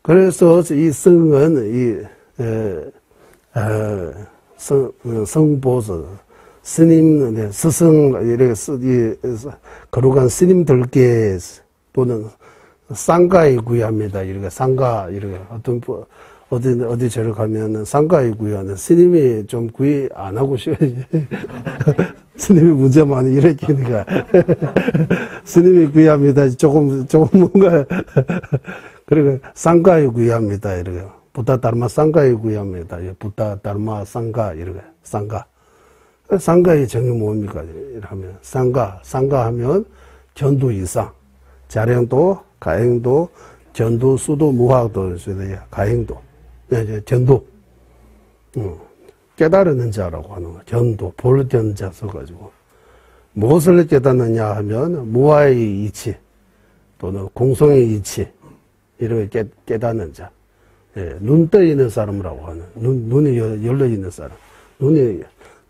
그래서 이 성은 성보서 스님 스승 이렇게 거룩한 스님들께 또는 상가에 구애합니다. 이렇게 상가 이렇게 어디 저를 가면은 상가에 구애하는 스님이 좀 구애 안 하고 싶어야지. 스님이 문제 많이 일으키니까 스님이 구애합니다. 조금 뭔가 그리고 상가에 구애합니다. 이렇게 부타 다르마 상가에 구애합니다. 부타 다르마 상가 이렇게 상가. 상가의 정의 뭡니까? 이러면 상가 하면 전도 이상, 자량도, 가행도, 전도, 수도, 무학도, 가행도, 전도, 깨달은 자라고 하는 거. 전도, 볼견자 써가지고 무엇을 깨닫느냐 하면 무아의 이치 또는 공성의 이치 이렇게 깨닫는 자. 눈 떠 있는 사람이라고 하는 눈이 열려 있는 사람,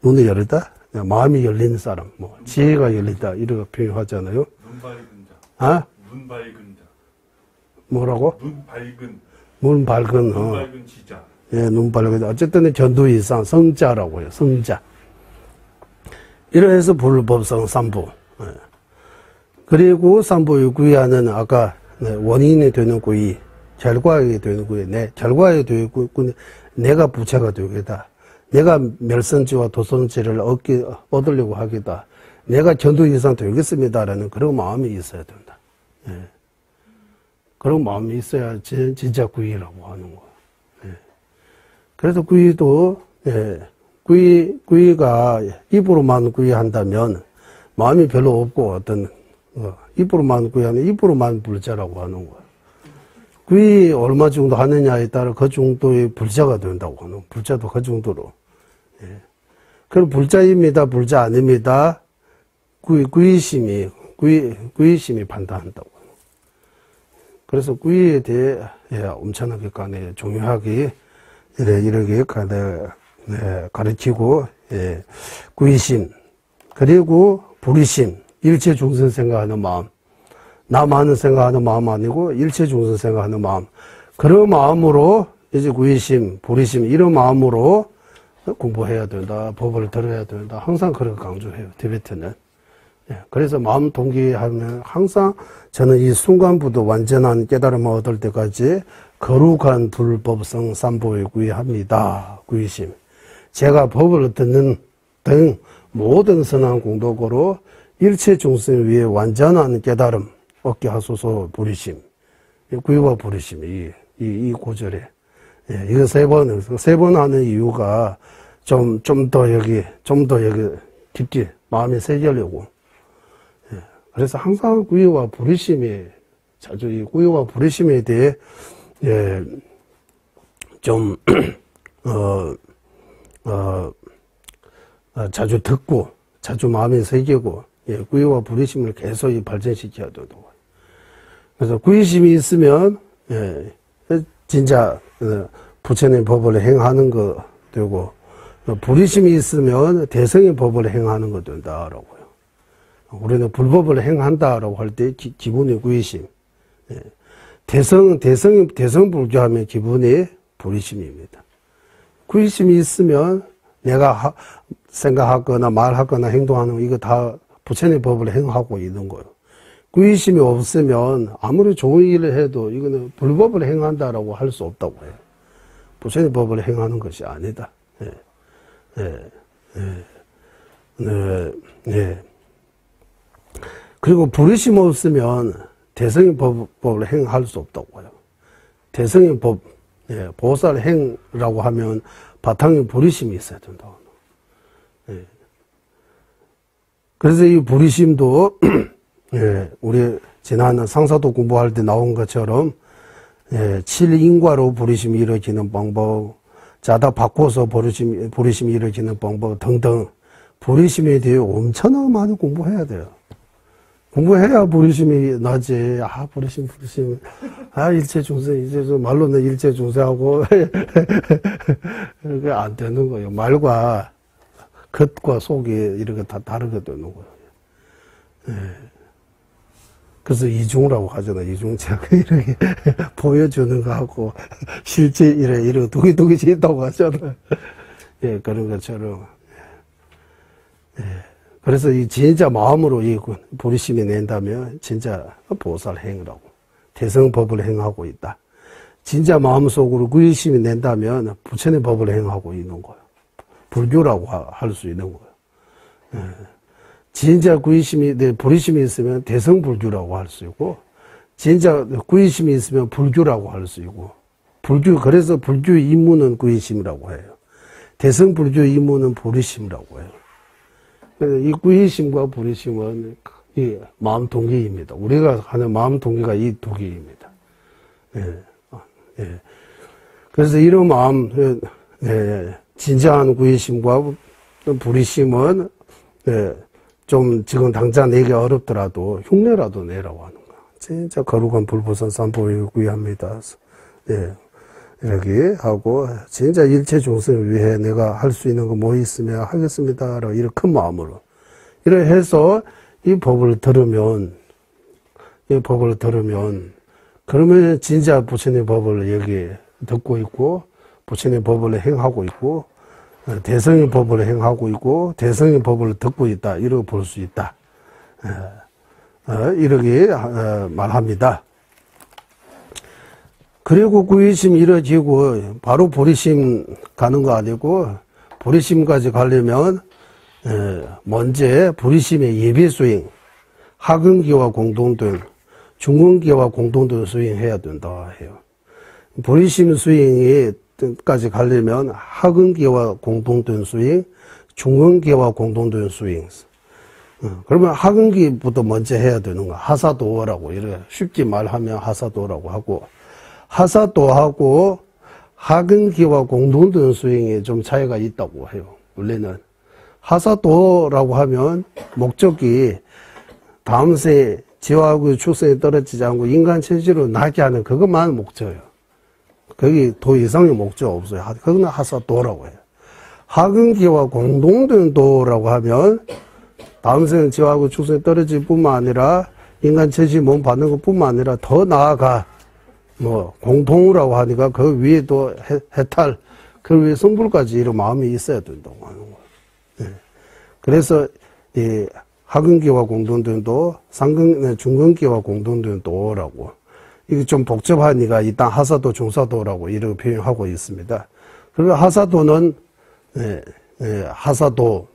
눈이 열리다, 마음이 열리는 사람, 지혜가 열리다 이렇게 표현하잖아요. 눈 밝은 자. 눈 밝은 자. 뭐라고? 눈 밝은. 눈 밝은. 눈 밝은 지자. 눈 밝은. 어쨌든 전도 이상 성자라고 해요. 성자. 이래서 불법성 삼보. 그리고 삼보의 구의하는 아까 원인이 되는 구의, 결과에 되는 구의, 결과에 되는 구의, 내가 부처가 되겠다. 내가 멸선지와 도선지를 얻으려고 하겠다. 내가 전도 이상 되겠습니다라는 그런 마음이 있어야 된다. 그런 마음이 있어야 진짜 구의라고 하는 거예요. 그래서 구의도, 구의가 입으로만 구의한다면 마음이 별로 없고 어떤 입으로만 구이하는 입으로만 불자라고 하는 거야. 구이 얼마 정도 하느냐에 따라 그 정도의 불자가 된다고 하는, 불자도 그 정도로. 예. 그럼 불자입니다, 불자 아닙니다. 구이심이 판단한다고. 그래서 구이에 대해, 예, 엄청나게 간에 중요하게, 이렇게 가르치고, 예, 구이심, 그리고 불이심, 일체 중생 생각하는 마음. 나만을 생각하는 마음 아니고 일체 중생 생각하는 마음. 그런 마음으로 이제 구이심, 불이심 이런 마음으로 공부해야 된다. 법을 들어야 된다. 항상 그렇게 강조해요. 티베트는. 예, 그래서 마음 동기하면 항상 저는 이 순간부터 완전한 깨달음을 얻을 때까지 거룩한 불법성 삼보에 구이합니다. 구이심. 제가 법을 듣는 등 모든 선한 공덕으로 일체 중생 위에 완전한 깨달음 얻게 하소서. 불이심. 구이와 불이심. 이 고절에. 예, 이거 세 번 하는 이유가 좀 더 여기 깊게 마음에 새기려고. 예, 그래서 항상 구이와 불이심이 자주 이 구이와 불이심에 대해, 예, 좀, 자주 듣고, 자주 마음에 새기고, 예, 구이와 불이심을 계속 발전시켜야 된다고. 그래서 구이심이 있으면, 예, 진짜, 부처님 법을 행하는 거 되고, 불이심이 있으면 대성의 법을 행하는 거 된다라고요. 우리는 불법을 행한다라고 할 때 기분이 구이심. 예. 대성 불교하면 기분이 불이심입니다. 구이심이 있으면 내가 생각하거나 말하거나 행동하는 거 이거 다 부처님 법을 행하고 있는 거예요. 구이심이 없으면 아무리 좋은 일을 해도 이거는 불법을 행한다라고 할 수 없다고 해요. 부처님 법을 행하는 것이 아니다. 예. 예. 그리고 불의심 없으면 대성의 법을 행할 수 없다고 해요. 대성의 법, 예, 보살 행라고 하면 바탕에 불의심이 있어야 된다고. 예. 그래서 이 불의심도, 예, 우리 지난 상사도 공부할 때 나온 것처럼, 예, 7인과로 불의심이 일어지는 방법, 자다 바꿔서 불의심이 일어지는 방법 등등, 불의심에 대해 엄청나게 많이 공부해야 돼요. 공부해야 불의심이 나지. 불의심. 일체 중생, 말로는 일체 중생하고, 그게 안 되는 거예요. 말과 겉과 속이 이렇게 다 다르게 되는 거예요. 예. 그래서 이중이라고 하잖아요. 이중체가 이렇게 보여주는 거하고, 실제 이렇게 두기두기씩 있다고 하잖아요. 예, 그런 것처럼. 예. 그래서 이 진짜 마음으로 이 불의심이 낸다면 진짜 보살 행이라고. 대성법을 행하고 있다. 진짜 마음속으로 구의심이 낸다면 부처님 법을 행하고 있는 거예요. 불교라고 할 수 있는 거예요. 예. 진짜 불의심이 있으면 대성불교라고 할 수 있고, 진짜 구의심이 있으면 불교라고 할 수 있고, 그래서 불교의 임무는 구의심이라고 해요. 대성불교의 임무는 불의심이라고 해요. 이 구의심과 불의심은 이 마음 동기입니다. 우리가 하는 마음 동기가 이 두 개입니다. 예. 예. 그래서 이런 마음, 예. 진정한 구의심과 불의심은, 예. 좀 지금 당장 내기 어렵더라도 흉내라도 내라고 하는 거야. 진짜 거룩한 불보선 삼보에 구의합니다. 예. 이렇게 하고 진짜 일체 중생을 위해 내가 할 수 있는 거 뭐 있으면 하겠습니다. 이런 큰 마음으로. 이렇게 해서 이 법을 들으면 그러면 진짜 부처님 법을 여기 듣고 있고 부처님 법을 행하고 있고 대성의 법을 행하고 있고 대성의 법을 듣고 있다. 이렇게 볼 수 있다. 이렇게 말합니다. 그리고 구의심이 이루어지고 바로 불의심 가는 거 아니고 불의심까지 가려면 먼저 불의심의 예비 수행, 하근기와 공동된 중근기와 공동된 수행해야 된다 해요. 불의심 수행까지 가려면 하근기와 공동된 수행, 중근기와 공동된 수행. 그러면 하근기부터 먼저 해야 되는 거야. 하사도라고, 이래. 쉽게 말하면 하사도라고 하고, 하사도하고 하근기와 공동된 수행에 좀 차이가 있다고 해요. 원래는. 하사도라고 하면 목적이 다음 생에 지화하고 축생에 떨어지지 않고 인간 체질로 나게 하는 그것만 목적이에요. 거기 도 이상의 목적 없어요. 그건 하사도라고 해요. 하근기와 공동된 도라고 하면 다음 생에 지화하고 축생에 떨어질 뿐만 아니라 인간 체질 몸 받는 것 뿐만 아니라 더 나아가 뭐 공통이라고 하니까 그 위에 또 해탈, 그 위에 성불까지 이런 마음이 있어야 된다고 하는 거예요. 네. 그래서 이 하근기와 공동된 도, 중근기와 공동된 도라고, 이게 좀 복잡하니까 일단 하사도, 중사도라고 이렇게 표현하고 있습니다. 그리고 하사도는 하사도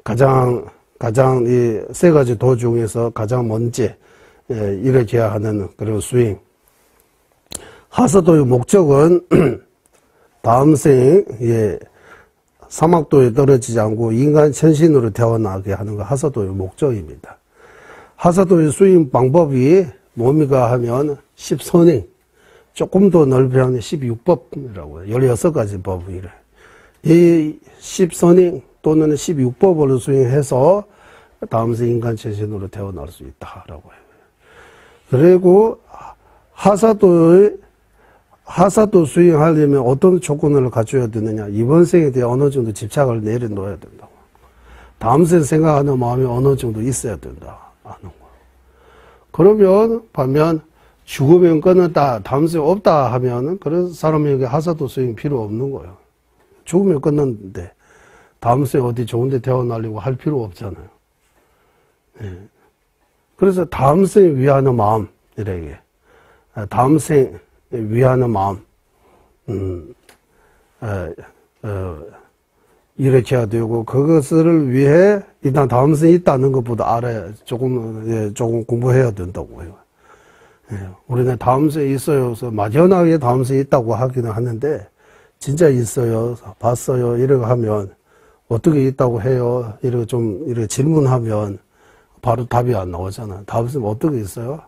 가장 이 세 가지 도 중에서 가장 먼저 이렇게 하는 그런 수행. 하사도의 목적은 다음 생에 사막도에 떨어지지 않고 인간 천신으로 태어나게 하는 거 하사도의 목적입니다. 하사도의 수행 방법이 뭡니까 하면 10선행, 조금 더 넓혀하면 16법이라고 해요. 16가지 법이래. 이 10선행 또는 16법을 수행해서 다음 생 인간 천신으로 태어날 수 있다라고 해요. 그리고 하사도 수행하려면 어떤 조건을 갖춰야 되느냐. 이번 생에 대해 어느 정도 집착을 내려놓아야 된다고. 다음 생 생각하는 마음이 어느 정도 있어야 된다 하는 거. 그러면 반면 죽으면 끊었다, 다음 생 없다 하면은 그런 사람에게 하사도 수행 필요 없는 거예요. 죽으면 끊었는데 다음 생 어디 좋은 데 태어나려고 할 필요 없잖아요. 예. 그래서 다음 생 위하는 마음, 이렇게. 다음 생 위하는 마음, 이렇게 해야 되고, 그것을 위해 일단 다음 생이 있다는 것보다 알아야 조금 공부해야 된다고 해요. 예, 우리는 다음 생이 있어요. 그래서 막연하게 다음 생이 있다고 하기는 하는데, 진짜 있어요, 봤어요, 이렇게 하면, 어떻게 있다고 해요? 이렇게 질문하면, 바로 답이 안 나오잖아요. 다음 생 어떻게 있어요?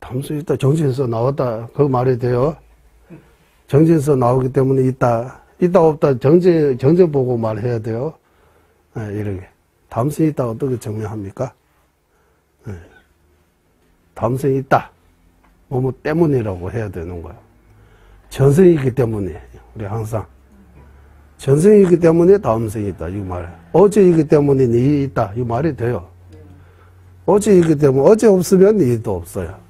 다음 생 있다. 정신에서 나왔다. 그 말이 돼요? 정신에서 나오기 때문에 있다. 있다 없다. 정제 보고 말해야 돼요. 네, 이렇게. 다음 생 있다. 어떻게 증명합니까? 네. 다음 생 있다. 뭐 때문이라고 해야 되는 거예요. 전생이기 때문에. 우리 항상. 전생이기 때문에 다음 생이 있다. 이 말. 어제이기 때문에 내일이 있다. 이 말이 돼요. 어제이기 때문에, 어제 없으면 내일도 없어요.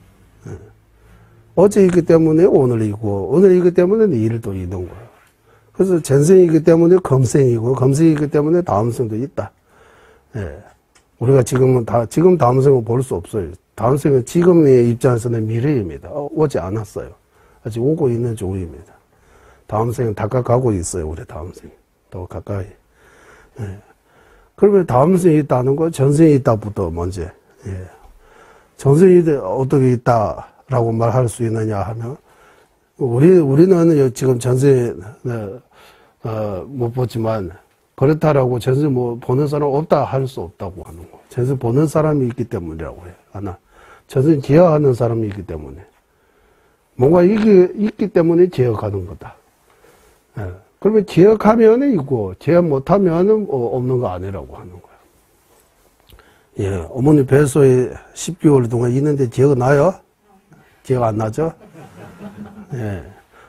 어제이기 때문에 오늘이고, 오늘이기 때문에 내일도 있는 거예요. 그래서 전생이기 때문에 금생이고, 금생이기 때문에 다음 생도 있다. 예. 우리가 지금 다음 생은 볼 수 없어요. 다음 생은 지금의 입장에서는 미래입니다. 오지 않았어요. 아직 오고 있는 중입니다. 다음 생은 다가가고 있어요. 우리 다음 생. 더 가까이. 예. 그러면 다음 생이 있다는 건 전생이 있다부터 먼저. 예. 전생이 어떻게 있다라고 말할 수 있느냐 하면, 우리는 지금 전생, 못 보지만, 그렇다라고 전생 보는 사람 없다 할 수 없다고 하는 거. 전생 보는 사람이 있기 때문이라고 해요. 하나. 전생 기억하는 사람이 있기 때문에. 뭔가 있기 때문에 기억하는 거다. 예. 그러면 기억하면은 있고, 기억 못하면은 없는 거 아니라고 하는 거예요. 예, 어머니 뱃속에 10개월 동안 있는데 기억 나요? 기억 안 나죠? 예.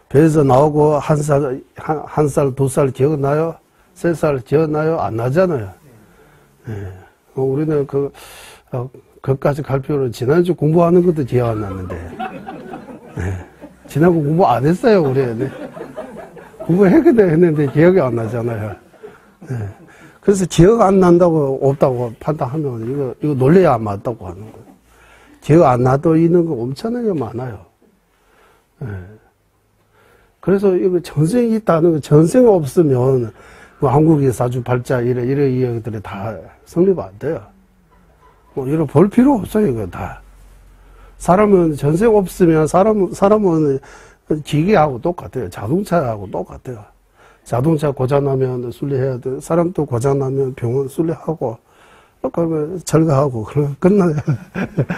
배에서 나오고 한 살, 2살 기억 나요? 3살 기억 나요? 안 나잖아요. 예. 우리는 그까지 갈 필요는 지난주 공부하는 것도 기억 안 났는데. 예. 지난주 공부 안 했어요, 우리. 공부했거든 했는데 기억이 안 나잖아요. 예. 그래서 기억 안 난다고 없다고 판단하면 이거 논리야 안 맞다고 하는 거예요. 기억 안 나도 있는 거 엄청나게 많아요. 예. 그래서 이거 전생이 있다는 거, 전생 없으면 한국의 사주팔자 이런 이야기들이 다 성립 안 돼요. 이거 볼 필요 없어요, 이거 다. 사람은 전생 없으면 사람은 기계하고 똑같아요. 자동차하고 똑같아요. 자동차 고장나면 순리해야 돼. 사람도 고장나면 병원 순리하고, 그러면 절가하고, 그러면 끝나요.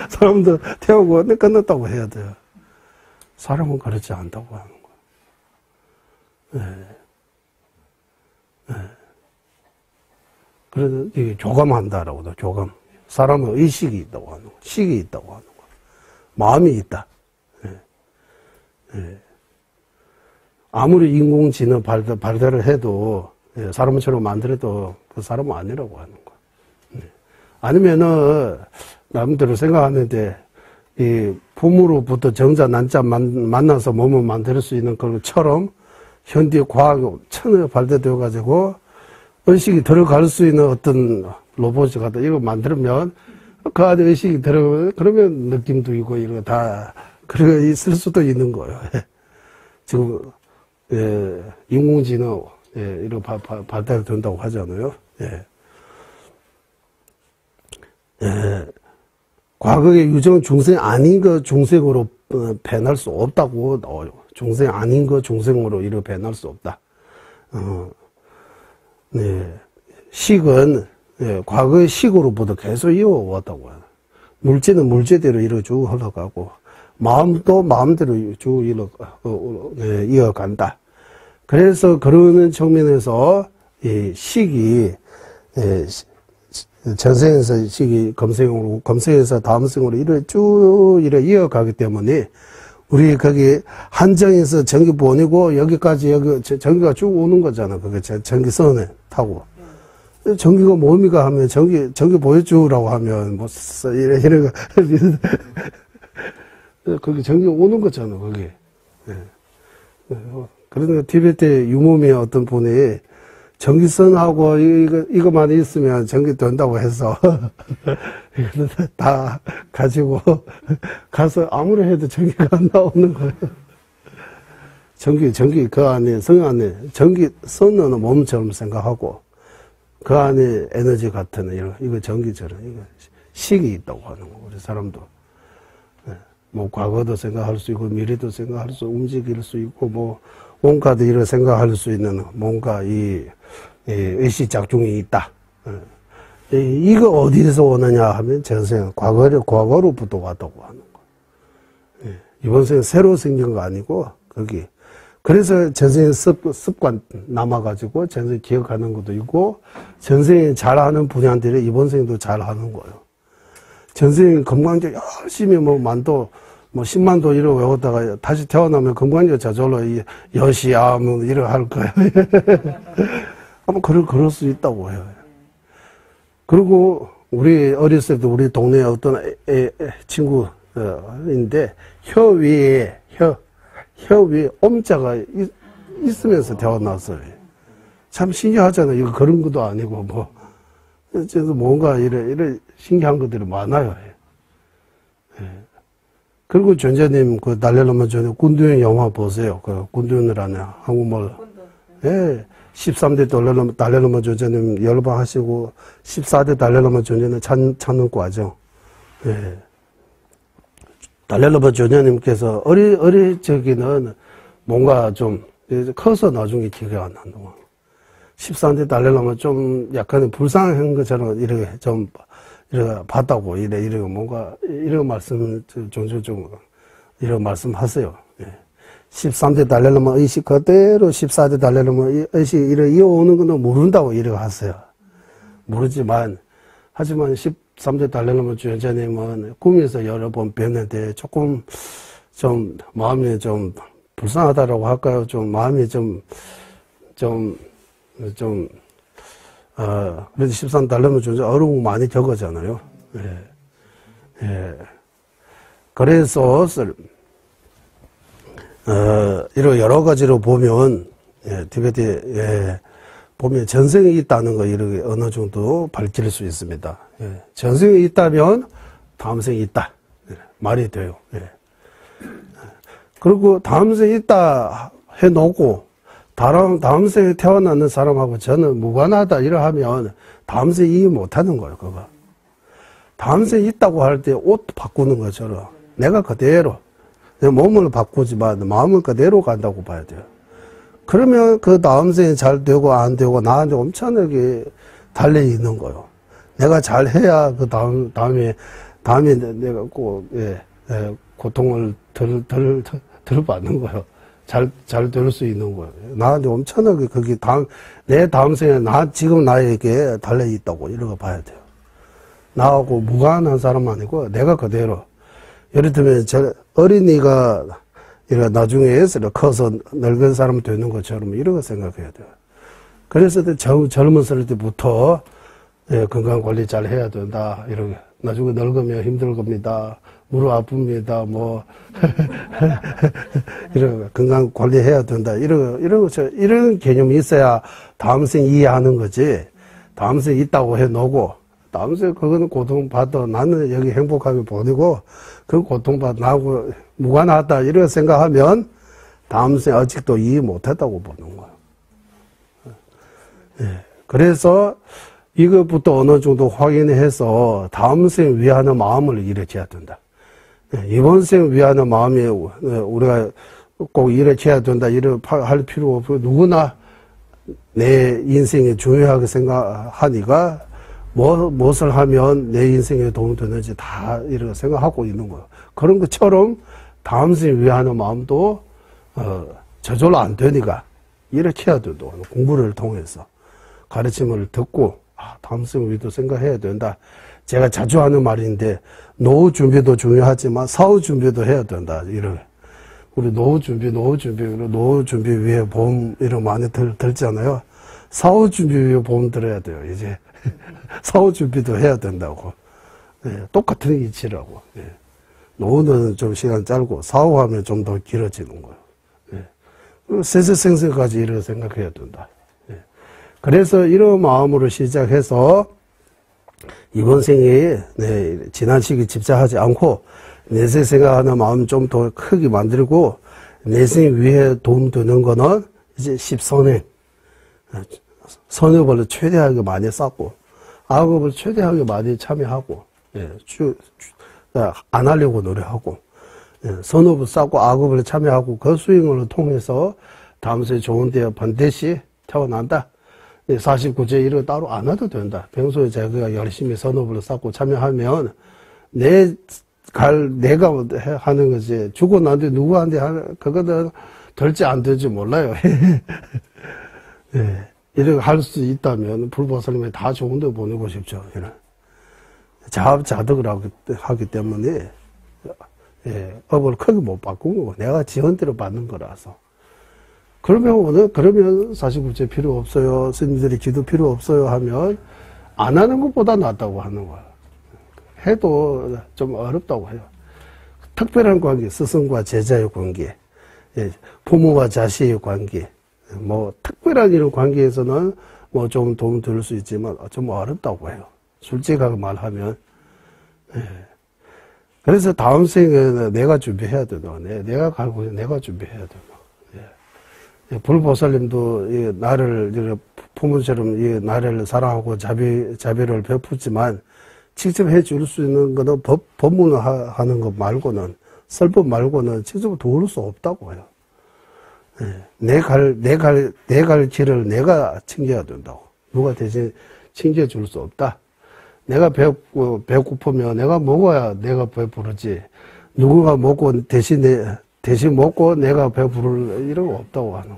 사람도 태우고, 끝났다고 해야 돼요. 사람은 그렇지 않다고 하는 거예요. 네. 그래서 이게 교감한다라고 도 교감. 사람은 의식이 있다고 하는 거, 식이 있다고 하는 거, 마음이 있다. 아무리 인공지능 발달을 해도 사람처럼 만들어도 그 사람은 아니라고 하는 거. 아니면은 남들은 생각하는데 이 부모로부터 정자 난자 만나서 몸을 만들 수 있는 것처럼 현대 과학이 천에 발달되어 가지고 의식이 들어갈 수 있는 어떤 로봇이 갖다 이거 만들면 그 안에 의식이 들어가면 그러면 느낌도 있고 이런 거 다 그래 있을 수도 있는 거예요. 지금 인공지능 이런 발달된다고 하잖아요. 과거의 유전 중생 아닌 거 중생으로 변할 수 없다고 나와요. 중생 아닌 거 중생으로 이렇게 변할 수 없다. 식은 과거의 식으로부터 계속 이어왔다고 해요. 물질은 물질대로 이렇게 쭉 흘러가고 마음도 마음대로 쭉 이어간다. 그래서 그러는 측면에서 이 식이 전생에서 식이 검생으로 검생에서 다음 생으로 이렇게 쭉 이어가기 때문에 우리 거기 한정에서 전기 보내고 여기까지 여기 전기가 쭉 오는 거잖아. 그게 전기선에 타고. 전기가 뭡니까 하면 전기 보여주라고 하면 뭐 이래 거 거기 전기가 오는 거잖아. 거기. 그러니까 티베트 유모미의 어떤 분이 전기선하고 이거만 있으면 전기 된다고 해서 다 가지고 가서 아무리 해도 전기가 안 나오는 거예요. 전기 그 안에 성 안에 전기선은 몸처럼 생각하고 그 안에 에너지 같은 이거 전기처럼 이거 식이 있다고 하는 거 우리 사람도 뭐 과거도 생각할 수 있고 미래도 생각할 수 움직일 수 있고 뭐 온갖 일을 생각할 수 있는 뭔가 이 의식 작중이 있다. 이거 어디에서 오느냐 하면 전생 과거로부터 왔다고 하는 거. 이번 생 새로 생긴 거 아니고 거기. 그래서 전생의 습관 남아가지고 전생 기억하는 것도 있고 전생에 잘하는 분야들이 이번 생도 잘하는 거예요. 전생 건강제 열심히 뭐 만도 뭐 10만도 이러 외웠다가 다시 태어나면 건강제 저절로 여시야 뭐 이러 할 거예요. 아마 그럴 수 있다고 해요. 그리고 우리 어렸을 때도 우리 동네에 어떤 친구인데 혀 위에 엄자가 있으면서 태어났어요. 참 신기하잖아요. 이거 그런 것도 아니고 뭐 그래서 뭔가 이런 신기한 것들이 많아요. 그리고 전자님 그 달래로만 전에 군두현 영화 보세요. 그 군두현이라는 한국말 13대 달래로만 전자님 여러 번 하시고 14대 달래로만 전자는 찾는 과정. 달래로만 전자님께서 어릴 적에는 뭔가 좀 커서 나중에 기억이 안 나는 거. 13대 달래로만 좀 약간 불쌍한 것처럼 이렇게 좀 이렇게 봤다고 이래 뭔가 이런 말씀 종종 좀 이런 말씀하세요. 13대 달래로만 의식 그대로 14대 달래로만 의식 이래 이어오는 거는 모른다고 이래 하세요. 모르지만 하지만 13대 달래로만 주연자님은 꿈에서 여러 번 뵀는데 조금 좀 마음이 좀 불쌍하다라고 할까요? 좀 마음이 그래도 13달러면 존재 어려움 많이 겪었잖아요. 그래서, 이런 여러 가지로 보면, 티베트에, 보면 전생이 있다는 거, 이렇게 어느 정도 밝힐 수 있습니다. 전생이 있다면, 다음 생이 있다. 말이 돼요. 그리고 다음 생이 있다 해놓고, 다음 생에 태어나는 사람하고 저는 무관하다 이러하면 다음 생에 이해 못하는 거예요. 그거. 다음 생에 있다고 할 때 옷 바꾸는 것처럼 내가 그대로 내 몸을 바꾸지만 마음은 그대로 간다고 봐야 돼요. 그러면 그 다음 생에 잘 되고 안 되고 나한테 엄청나게 달려 있는 거요. 내가 잘 해야 그 다음에 내가 꼭, 고통을 덜 받는 거요. 잘 될 수 있는 거예요. 나한테 엄청나게 내 다음 생에 지금 나에게 달려 있다고 이런 거 봐야 돼요. 나하고 무관한 사람 아니고 내가 그대로. 예를 들면 어린이가 나중에 커서 늙은 사람 되는 것처럼 이런 거 생각해야 돼요. 그래서 젊었을 때부터 건강 관리 잘 해야 된다. 이런 나중에 늙으면 힘들 겁니다. 무릎 아픕니다. 뭐 이런 건강 관리해야 된다. 이런 개념이 있어야 다음 생 이해하는 거지. 다음 생 있다고 해놓고 다음 생 그거는 고통받아 나는 여기 행복하게 보내고 그 고통받아 나하고 무관하다 이렇게 생각하면 다음 생 아직도 이해 못했다고 보는 거예요. 그래서 이것부터 어느 정도 확인해서 다음 생 위하는 마음을 일으켜야 된다. 이번 생 위하는 마음이 우리가 꼭 일으켜야 된다. 이렇게 할 필요 없고 누구나 내 인생에 중요하게 생각하니까 무엇을 하면 내 인생에 도움이 되는지 다 이렇게 생각하고 있는 거예요. 그런 것처럼 다음 생 위하는 마음도 저절로 안 되니까 이렇게 해야 된다. 공부를 통해서 가르침을 듣고 다음 생 위도 생각해야 된다. 제가 자주 하는 말인데 노후 준비도 중요하지만 사후 준비도 해야 된다. 우리 노후 준비 위해 보험 이런 많이 들잖아요. 사후 준비 위해 보험 들어야 돼요. 이제 사후 준비도 해야 된다고. 똑같은 이치라고. 노후는 좀 시간 짧고 사후하면 좀 더 길어지는 거예요. 세세생생까지 이렇게 생각해야 된다. 그래서 이런 마음으로 시작해서 이번 생에 지난 시기 집착하지 않고 내생 생각하는 마음 좀 더 크게 만들고 내생 위에 도움되는 거는 이제 10선행 선업을 최대하게 많이 쌓고 악업을 최대하게 많이 참여하고 안 하려고 노력하고 선업을 쌓고 악업을 참여하고 그 수행을 통해서 다음 생에 좋은 데 반드시 태어난다. 49제 이런 거 따로 안 해도 된다. 평소에 제가 열심히 선업을 쌓고 참여하면 내가 하는 거지. 죽고 난 뒤에 누구한테 그거는 될지 안 될지 몰라요. 이렇게 할 수 있다면 불보살님이 다 좋은 데 보내고 싶죠. 자업자득을 하기 때문에 업을 크게 못 바꾸는 거고 내가 지은 대로 받는 거라서. 그러면 49제 필요 없어요. 스님들이 기도 필요 없어요 하면 안 하는 것보다 낫다고 하는 거야. 해도 좀 어렵다고 해요. 특별한 관계, 스승과 제자의 관계, 부모와 자식의 관계, 뭐 특별한 이런 관계에서는 뭐 좀 도움 될 수 있지만 좀 어렵다고 해요. 솔직하게 말하면. 그래서 다음 생에는 내가 준비해야 된다. 내가 가고 내가 준비해야 된다. 불보살님도 나를 부모처럼 나를 사랑하고 자비를 베푸지만 직접 해줄 수 있는 거는 법문을 하는 것 말고는 설법 말고는 직접 도울 수 없다고 해요. 내 갈 길을 내가 챙겨야 된다고. 누가 대신 챙겨줄 수 없다. 내가 배고프면 내가 먹어야 내가 배부르지. 누구가 먹고 대신 먹고 내가 배부를 이런 거 없다고 하는 거.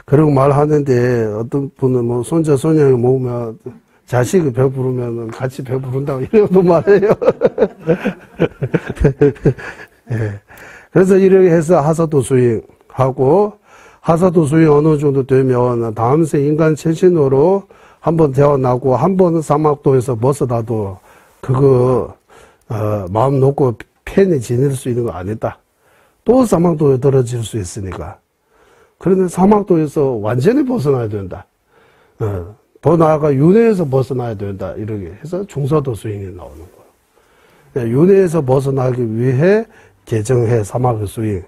그런 말 하는데 어떤 분은 뭐 손자 손녀가 먹으면 자식이 배부르면 같이 배부른다고 이런 말해요. 그래서 이렇게 해서 하사도 수행하고 하사도 수행 어느 정도 되면 다음 생 인간 체신으로 한번 태어나고 한 번 사막도에서 벗어나도 그거 마음 놓고 편히 지낼 수 있는 거 아니다. 또 사막도에 떨어질 수 있으니까. 그런데 사막도에서 완전히 벗어나야 된다. 더 나아가 윤회에서 벗어나야 된다. 이렇게 해서 중사도 수행이 나오는 거예요. 윤회에서 벗어나기 위해 개정해 사막의 수행.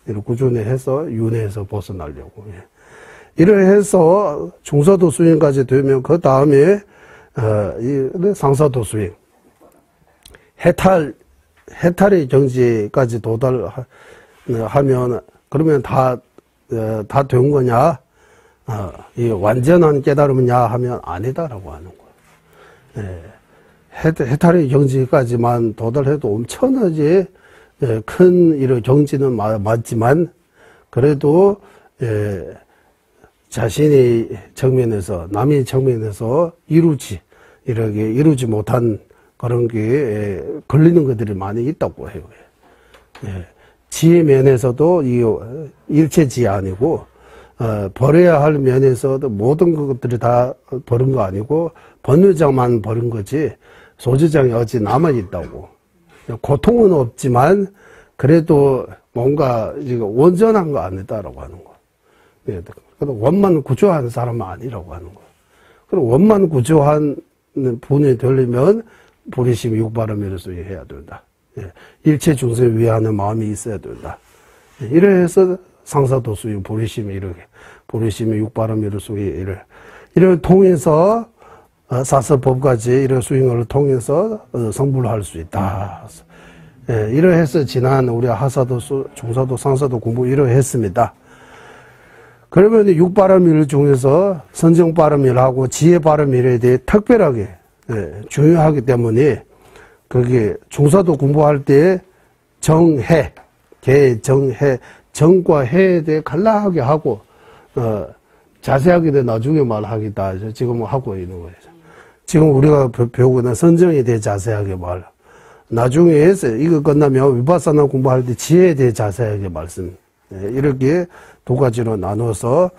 이렇게 꾸준히 해서 윤회에서 벗어나려고. 이렇게 해서 중사도 수행까지 되면 그 다음에 상사도 수행. 해탈의 경지까지 도달하면 그러면 다 된 거냐? 이 완전한 깨달음이냐 하면 아니다라고 하는 거예요. 해탈의 경지까지만 도달해도 엄청나게 큰 이런 경지는 맞지만 그래도 자신의 정면에서 남의 정면에서 이루지 못한 그런 게 걸리는 것들이 많이 있다고 해요. 지혜 면에서도 이 일체지혜 아니고 버려야 할 면에서도 모든 것들이 다 버린 거 아니고 번뇌장만 버린 거지 소지장이 어찌 남아있다고. 고통은 없지만 그래도 뭔가 온전한 거 아니다라고 하는 거. 원만 구조한 사람은 아니라고 하는 거. 그럼 원만 구조한 분이 되려면 보리심 육바람이를 해야 된다. 일체 중생을 위하는 마음이 있어야 된다. 이래서 상사도수의 보리심이 이렇게 보리심의 육바람이를 이를 통해서 사서법까지 이런 수행을 통해서 성불할 수 있다. 이러해서 지난 우리 하사도, 중사도, 상사도 공부 이러했습니다. 그러면 육바람일 중에서 선정바람일하고 지혜바람일에 대해 특별하게 중요하기 때문에 거기에 중사도 공부할 때 정해, 개정해, 정과 해에 대해 간략하게 하고 자세하게 나중에 말하겠다. 지금 하고 있는 거예요. 지금 우리가 배우고 있는 선정에 대해 자세하게 말. 나중에 해서 이거 끝나면 위파사나 공부할 때 지혜에 대해 자세하게 말씀. 이렇게 두 가지로 나눠서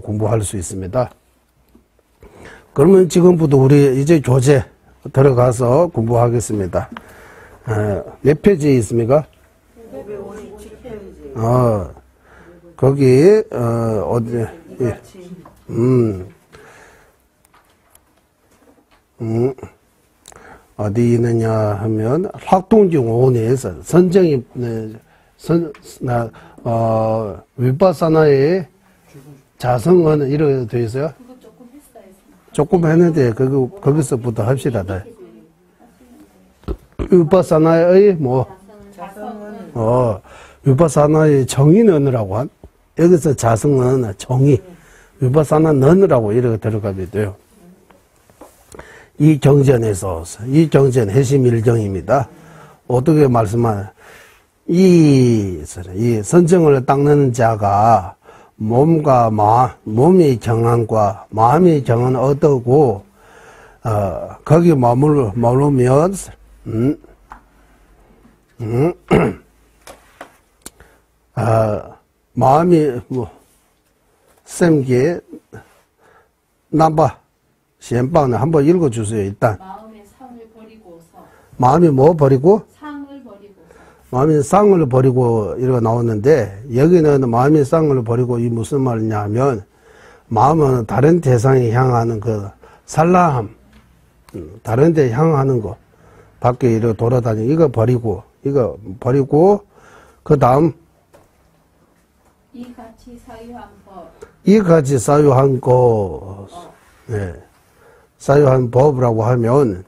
공부할 수 있습니다. 그러면 지금부터 우리 이제 교재 들어가서 공부하겠습니다. 몇 페이지에 있습니까? 557페이지. 거기 어디? 예. 어디 있느냐 하면 학동중 5원에서 선정이 위파사나의 자성은 이렇게 되어 있어요. 조금 했는데 거기서부터 합시다. 위파사나의 위파사나의 정의는이라고 한 여기서 자성은 정의, 위파사나는이라고 이렇게 들어가게 돼요. 이 경전에서 이 경전 해심일경입니다. 어떻게 말씀하냐? 이 선정을 닦는 자가 몸과 몸의 경안과 마음의 경안 어떠고 거기 머무르면 마음이 쌤게 남바 시엠방을 한번 읽어주세요. 일단 마음의 상을 버리고서 마음이 뭐 버리고? 상을 버리고서 마음이 쌍을 버리고 이렇게 나오는데 여기는 마음이 쌍을 버리고 이 무슨 말이냐 하면 마음은 다른 대상에 향하는 그 산란함 다른 데 향하는 거 밖에 이렇게 돌아다니고 이거 버리고 그 다음 이같이 사유한 법 이같이 사유한 것 사유한 법이라고 하면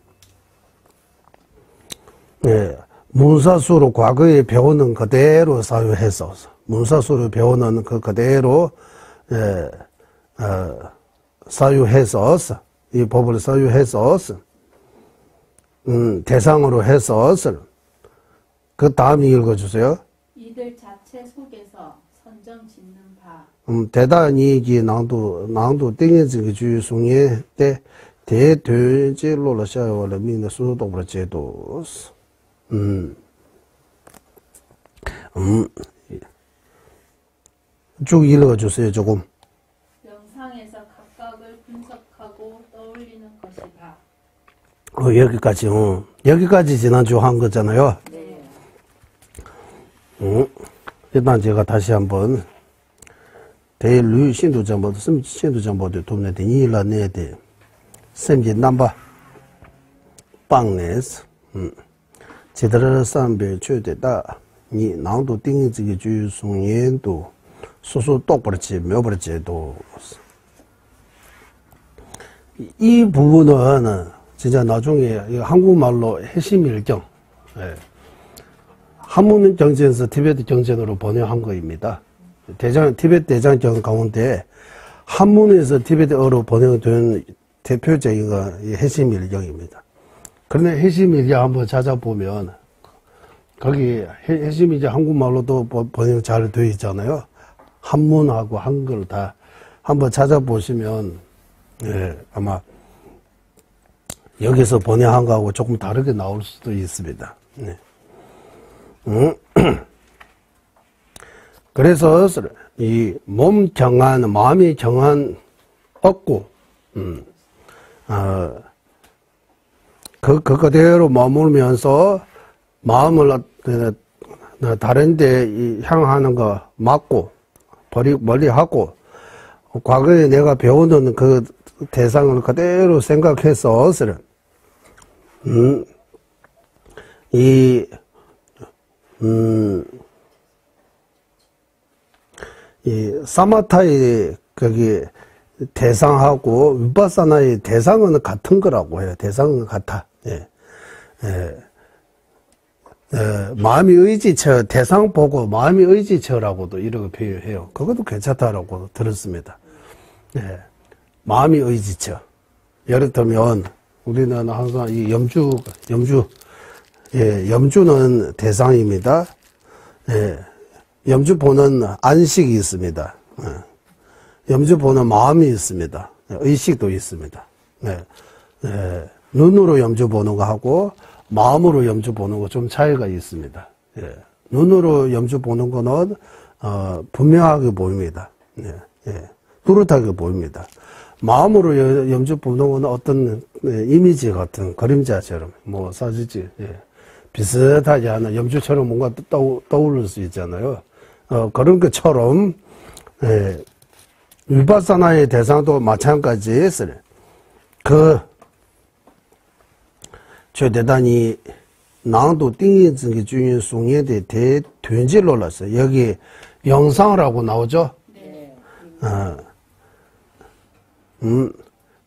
문사수로 과거에 배우는 그대로 사유해서 문사수로 배우는 그 그대로 사유해서 이 법을 사유해서 대상으로 해서 그 다음 읽어주세요. 이들 자체 속에서 선정 짓는 바 대단히 이 낭도 땡겨진 주의 중에 대퇴제로를 샤워를 민의 수도를 제도 쭉 읽어주세요. 조금 영상에서 각각을 분석하고 떠올리는 것이다. 여기까지 지난주 한 거잖아요. 네. 일단 제가 다시 한번 대류 신도정보도 신도정보도 돕는 데 이라네데 샘지 남바 빵네스 제대로 삼배 최대다 니 나도 띵지 주 송연도 소소 똑버지 몇버지도 이 부분은 진짜 나중에 한국말로 해심일경 한문 경전에서 티베트 경전으로 번역한 거입니다. 티베트 대장경 가운데 한문에서 티베트어로 번역된 대표적인 거 해심일경입니다. 그런데 해심일경 한번 찾아보면 거기 해심일경 한국말로도 번역 잘 되어 있잖아요. 한문하고 한글 다 한번 찾아보시면 예, 아마 여기서 번역한 거하고 조금 다르게 나올 수도 있습니다. 네. 그래서 이 몸 정한, 마음이 정한 없고 그대로 머물면서 마음을 다른 데 향하는 거 막고 멀리하고 과거에 내가 배우는 그 대상을 그대로 생각해서 이 사마타의 거기 대상하고 위파사나의 대상은 같은 거라고 해요. 대상은 같아. 마음이 의지처, 대상 보고 마음이 의지처라고도 이렇게 표현해요. 그것도 괜찮다라고 들었습니다. 마음이 의지처. 예를 들면 우리는 항상 이 염주는 대상입니다. 염주 보는 안식이 있습니다. 염주 보는 마음이 있습니다. 의식도 있습니다. 눈으로 염주 보는 거하고 마음으로 염주 보는 거 좀 차이가 있습니다. 눈으로 염주 보는 거는 분명하게 보입니다. 뚜렷하게 보입니다. 마음으로 염주 보는 거는 어떤 이미지 같은 그림자처럼 뭐 사실지 비슷하지 않은 염주처럼 뭔가 떠오를 수 있잖아요. 그런 것처럼 위파사나의 대상도 마찬가지 최대단이 낭도 띵인증기 주인 송예대 대된질로라서 여기 영상이라고 나오죠? 네.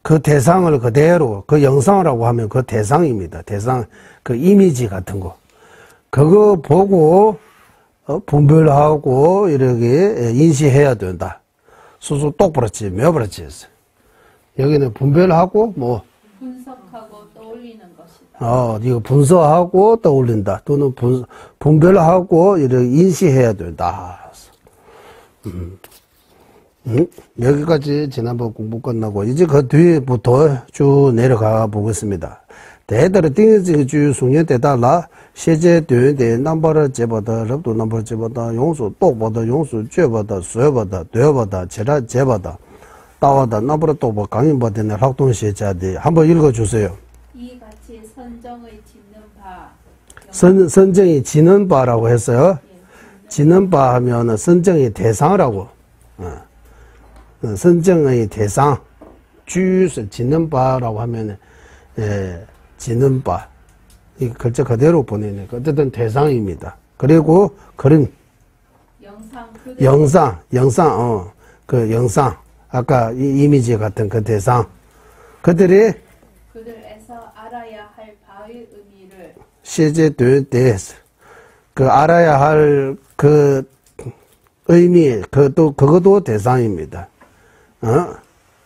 그 대상을 그대로, 그 영상이라고 하면 그 대상입니다. 대상, 그 이미지 같은 거. 그거 보고, 분별하고, 이렇게 인식해야 된다. 수수 똑부러지, 매부러지 했어. 여기는 분별하고, 분석하고 떠올리는 것이다. 이거 분석하고 떠올린다. 또는 분별하고, 이렇게 인식해야 된다. 여기까지 지난번 공부 끝나고 이제 그 뒤부터 쭉 내려가 보겠습니다. 대대로 띵지 주 송년 대달라 세제 되는데 넘버를 제보다 럽도 넘버 제보다 용수 똑보다 용수 죄보다 수여보다 되어보다 제라 제보다 따와다 넘버를 또뭐 강인보다는 학동시자들 한번 읽어주세요. 이같이 선정의 짓는 바 선정이 지는 바라고 했어요. 지는 바 하면은 선정이 대상이라고. 선정의 대상, 주스 짓는 바라고 하면은, 짓는 바. 이 글자 그대로 보내니까 어쨌든 대상입니다. 그리고 그림, 영상, 그 영상. 아까 이 이미지 같은 그 대상. 그들에서 알아야 할 바의 의미를 실제될 때, 그 알아야 할 그 의미, 그것도 대상입니다.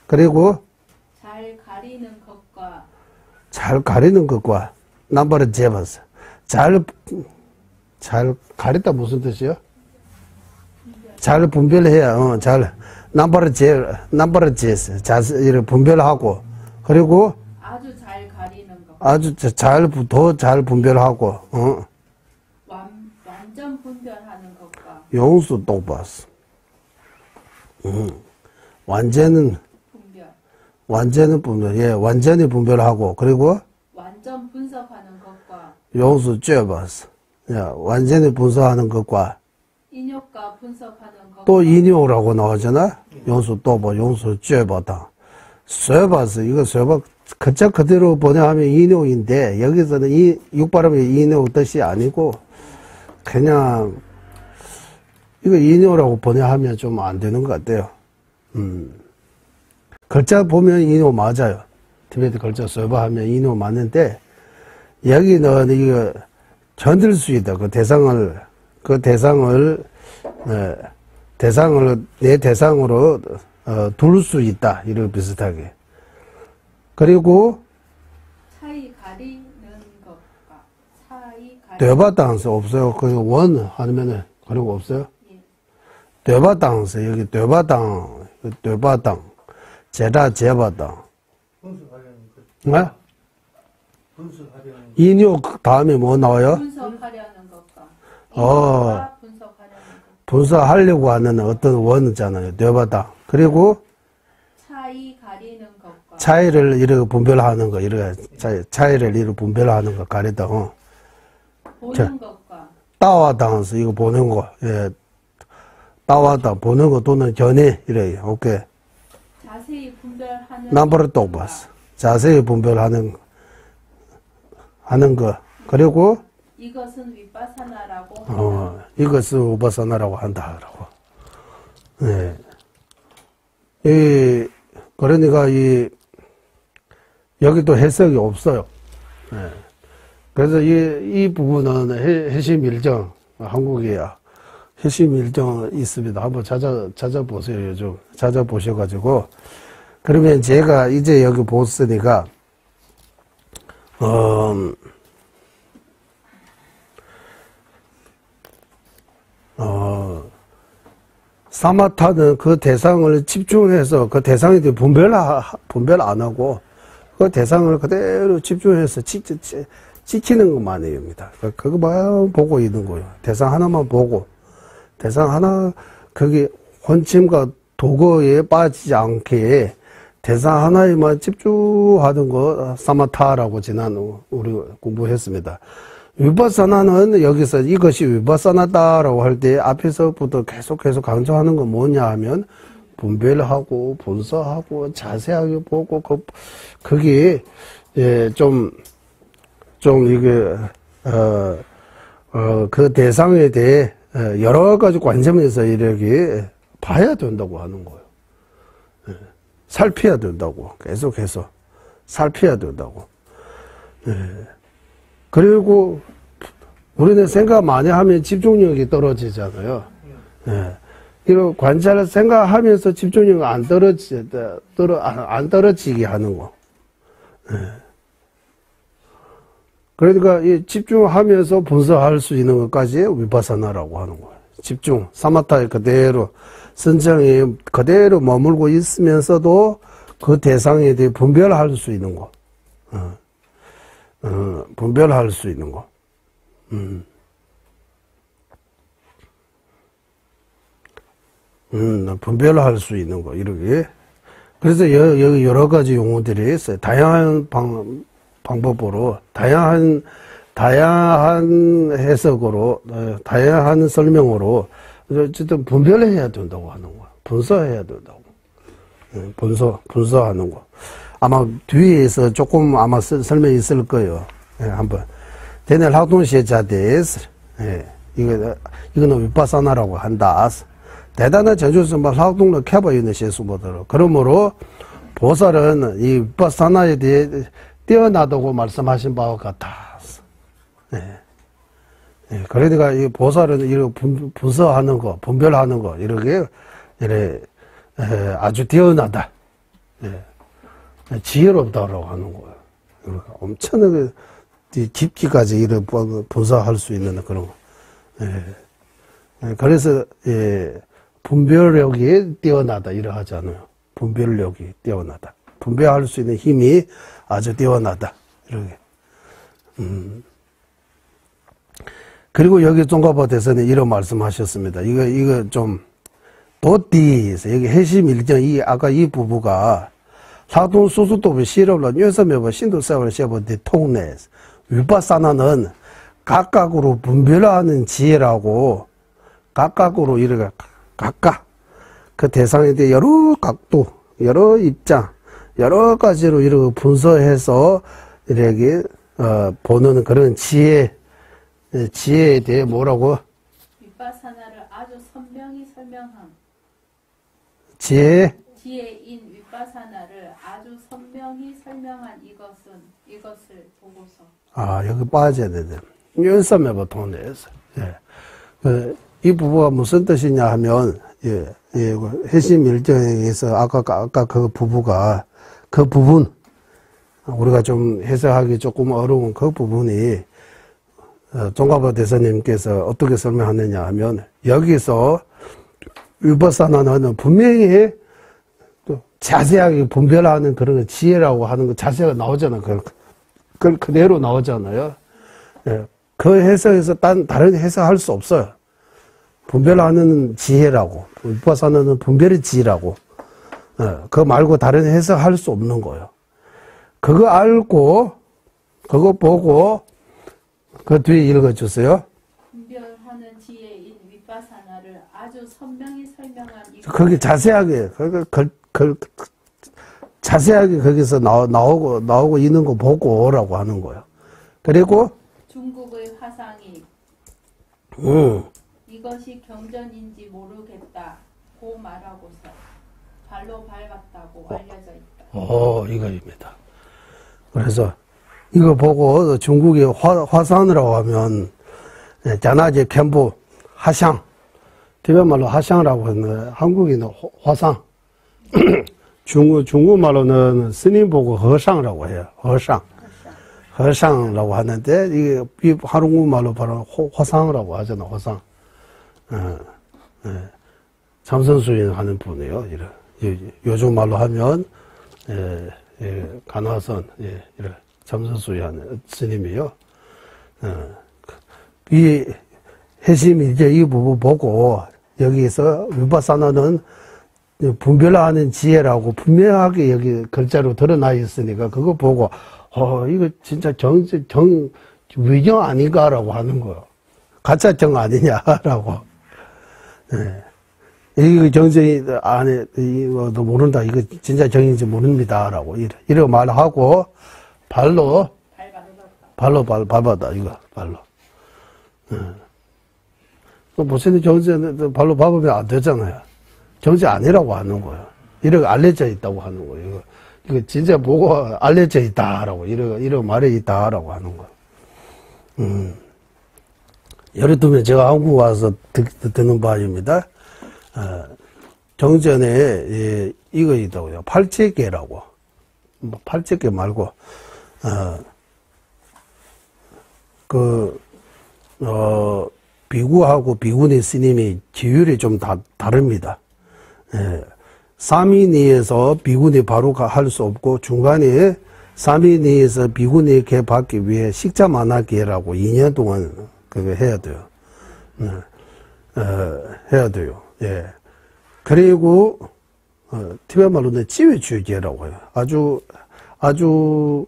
그리고 잘 가리는 것과 남바를 재봤어. 잘 가리다 무슨 뜻이요? 잘 분별해야, 남바를 재서 잘 분별하고, 그리고 아주 잘 가리는 것, 더 잘 분별하고, 완전 분별하는 것과 용수 또 봤어. 완전히 분별하고, 그리고 완전 분석하는 것과 용수 쬐봤어. 완전히 분석하는 것과 인욕과 분석하는 것과 또 인욕이라고 나오잖아. 용수 또 용수 쬐봤다. 쇠봤어. 이거 쇠봤 그자 그대로 번역하면 인욕인데 여기서는 이 육발음이 인욕 뜻이 아니고 그냥 이거 인욕이라고 번역하면 좀 안 되는 것 같아요. 글자 보면 인호 맞아요. 티베트 글자 써봐 하면 인호 맞는데, 여기는 이거 견딜 수 있다. 그 대상을 내 대상으로 둘 수 있다. 이런 비슷하게. 그리고 차이 가리는 것과 차이 가리. 되바당스 없어요. 그 원 하면은 그리고 없어요. 예. 되바당스 여기 되바당 제바당. 분석하려는 것. 네? 분석하려는 인요 다음에 뭐 나와요? 분석하려는 것과 어. 이것과 분석하려는 것. 분석하려고 하는 어떤 원이잖아요. 되바당. 그리고 차이 가리는 것과 차이를 이렇게 분별하는 거, 이렇게 차이를 이렇게 분별하는 거 가리다. 보는 자. 것과 따와당스 이거 보는 거, 예, 따와다 보는 거 또는 견해 이래. 오케이. 자세히 분별하는 남버를 또 것과 봤어. 자세히 분별하는 거. 그리고 이것은 윗바사나라고 한다. 이것은 우바사나라고 한다라고. 예. 그러니까 여기도 해석이 없어요. 예. 그래서 이 부분은 해심일정, 한국이야. 해심일정 있습니다. 한번 찾아보세요. 요즘 찾아보셔가지고. 그러면 제가 이제 여기 보았으니까, 사마타는 그 대상을 집중해서 그 대상에 대해 분별 안 하고 그 대상을 그대로 집중해서 지키는 것만입니다. 그거만 보고 있는 거예요. 대상 하나만 보고 대상 하나 거기 혼침과 도거에 빠지지 않게 대상 하나에만 집중하는 거 사마타라고 지난 우리 공부했습니다. 위바사나는 여기서 이것이 위바사나다라고 할 때 앞에서부터 계속 강조하는 건 뭐냐 하면 분별하고 분석하고 자세하게 보고 거기에 좀 이게 그 대상에 대해 여러 가지 관점에서 이렇게 봐야 된다고 하는 거예요. 살펴야 된다고 계속해서 살펴야 된다고. 그리고 우리는 생각 많이 하면 집중력이 떨어지잖아요. 이거 관찰을 생각하면서 집중력이 안 떨어지게 하는 거. 그러니까 이 집중하면서 분석할 수 있는 것까지 위파사나라고 하는 거예요. 집중, 사마타에 그대로 선정에 그대로 머물고 있으면서도 그 대상에 대해 분별할 수 있는 거. 분별할 수 있는 거. 분별할 수 있는 거, 이렇게. 그래서 여기 여러 가지 용어들이 있어요. 다양한 방법으로, 다양한 해석으로, 다양한 설명으로, 어쨌든 분별해야 된다고 하는 거야. 분석해야 된다고. 분석하는 거. 아마 뒤에서 조금 아마 설명이 있을 거예요. 한번. 대내 활동시자대에서, 이거는 위파사나라고 한다. 대단한 제주스만 활동을 켜봐 있는 시수보다로. 그러므로 보살은 이 위파사나에 대해 뛰어나다고 말씀하신 바와 같다. 그러니까 이 보살은 이렇게 분석하는 거, 분별하는 거, 이렇게 아주 뛰어나다. 지혜롭다라고 하는 거예요. 그러니까 엄청나게 깊이까지 이런 분석할 수 있는 그런 거. 그래서 분별력이 뛰어나다 이러 하잖아요. 분별력이 뛰어나다. 분별할 수 있는 힘이 아주 뛰어나다. 이렇게. 그리고 여기 종가법에서는 이런 말씀하셨습니다. 이거 좀 도띠에서 여기 해심일정 아까 이 부부가 사돈 수수도비 시럽로 뇌섬에버 신도세월 쉐버디 통내 위파사나는 각각으로 분별하는 지혜라고 각각으로 이렇게 각각 그 대상에 대해 여러 각도 여러 입장 여러 가지로 이렇게 분석해서 이렇게 보는 그런 지혜에 대해 뭐라고? 윗바사나를 아주 선명히 설명함. 지혜인 윗바사나를 아주 선명히 설명한 이것을 보고서. 여기 빠져야 되네. 연삼해봐 돈에서. 예. 이 부부가 무슨 뜻이냐 하면, 예, 예, 해심 일정에서 아까 그 부부가 그 부분, 우리가 좀 해석하기 조금 어려운 그 부분이 종가보 대사님께서 어떻게 설명하느냐 하면, 여기서 위법사나는 분명히 또 자세하게 분별하는 그런 지혜라고 하는 거 자세가 나오잖아요. 그걸 그대로 나오잖아요. 예. 그 해석에서 다른 해석할 수 없어요. 분별하는 지혜라고. 위법사나는 분별의 지혜라고. 예. 그거 말고 다른 해석할 수 없는 거예요. 그거 알고, 그거 보고, 그 뒤에 읽어주세요. 분별하는 지혜인 윗바사나를 아주 선명히 설명한 거기 자세하게, 자세하게 거기서 나오고 있는 거 보고 오라고 하는 거예요. 그리고, 중국의 화상이 이것이 경전인지 모르겠다 고 말하고서 발로 밟았다고 알려져 있다. 이거입니다. 그래서 이거 보고 중국의 화산이라고 하면 자나제 캠부 하샹, 티베말로 하샹이라고 하는 한국인은 화상, 중국말로는 스님 보고 허상이라고 해요. 허상이라고 하는데 이게 한국말로 바로 화상이라고 하잖아. 화상. 참선수행 하는 분이에요. 요즘 말로 하면 간화선 참선수행하는 스님이요. 이 해심이 이제 이 부분 보고 여기서 위파사나는 분별하는 지혜라고 분명하게 여기 글자로 드러나 있으니까 그거 보고 이거 진짜 위정 아닌가라고 하는 거예요. 가짜정 아니냐라고. 이거 정정이 안에 이거도 모른다. 이거 진짜 정인지 모릅니다라고 이렇게 말하고 발로 밟았다. 이거 발로. 보시는 정지는 발로 밟으면 안 되잖아요. 정지 아니라고 하는 거예요. 이렇게 알려져 있다고 하는 거예요. 이거 진짜 보고 알려져 있다라고 이렇게 말해 있다라고 하는 거예요. 예를 들면 제가 한국 와서 듣는 바입니다. 정전에 이거 있다고요. 팔찌개라고. 팔찌개 말고 비구하고 비구니 스님이 기율이 좀 다릅니다. 삼인이에서 비구니 바로 할 수 없고 중간에 삼인이에서 비구니 개 받기 위해 식자만화기라고 2년 동안 그거 해야 돼요. 해야 돼요. 예. 그리고 티베트 말로는 찌위주의라고 해요. 아주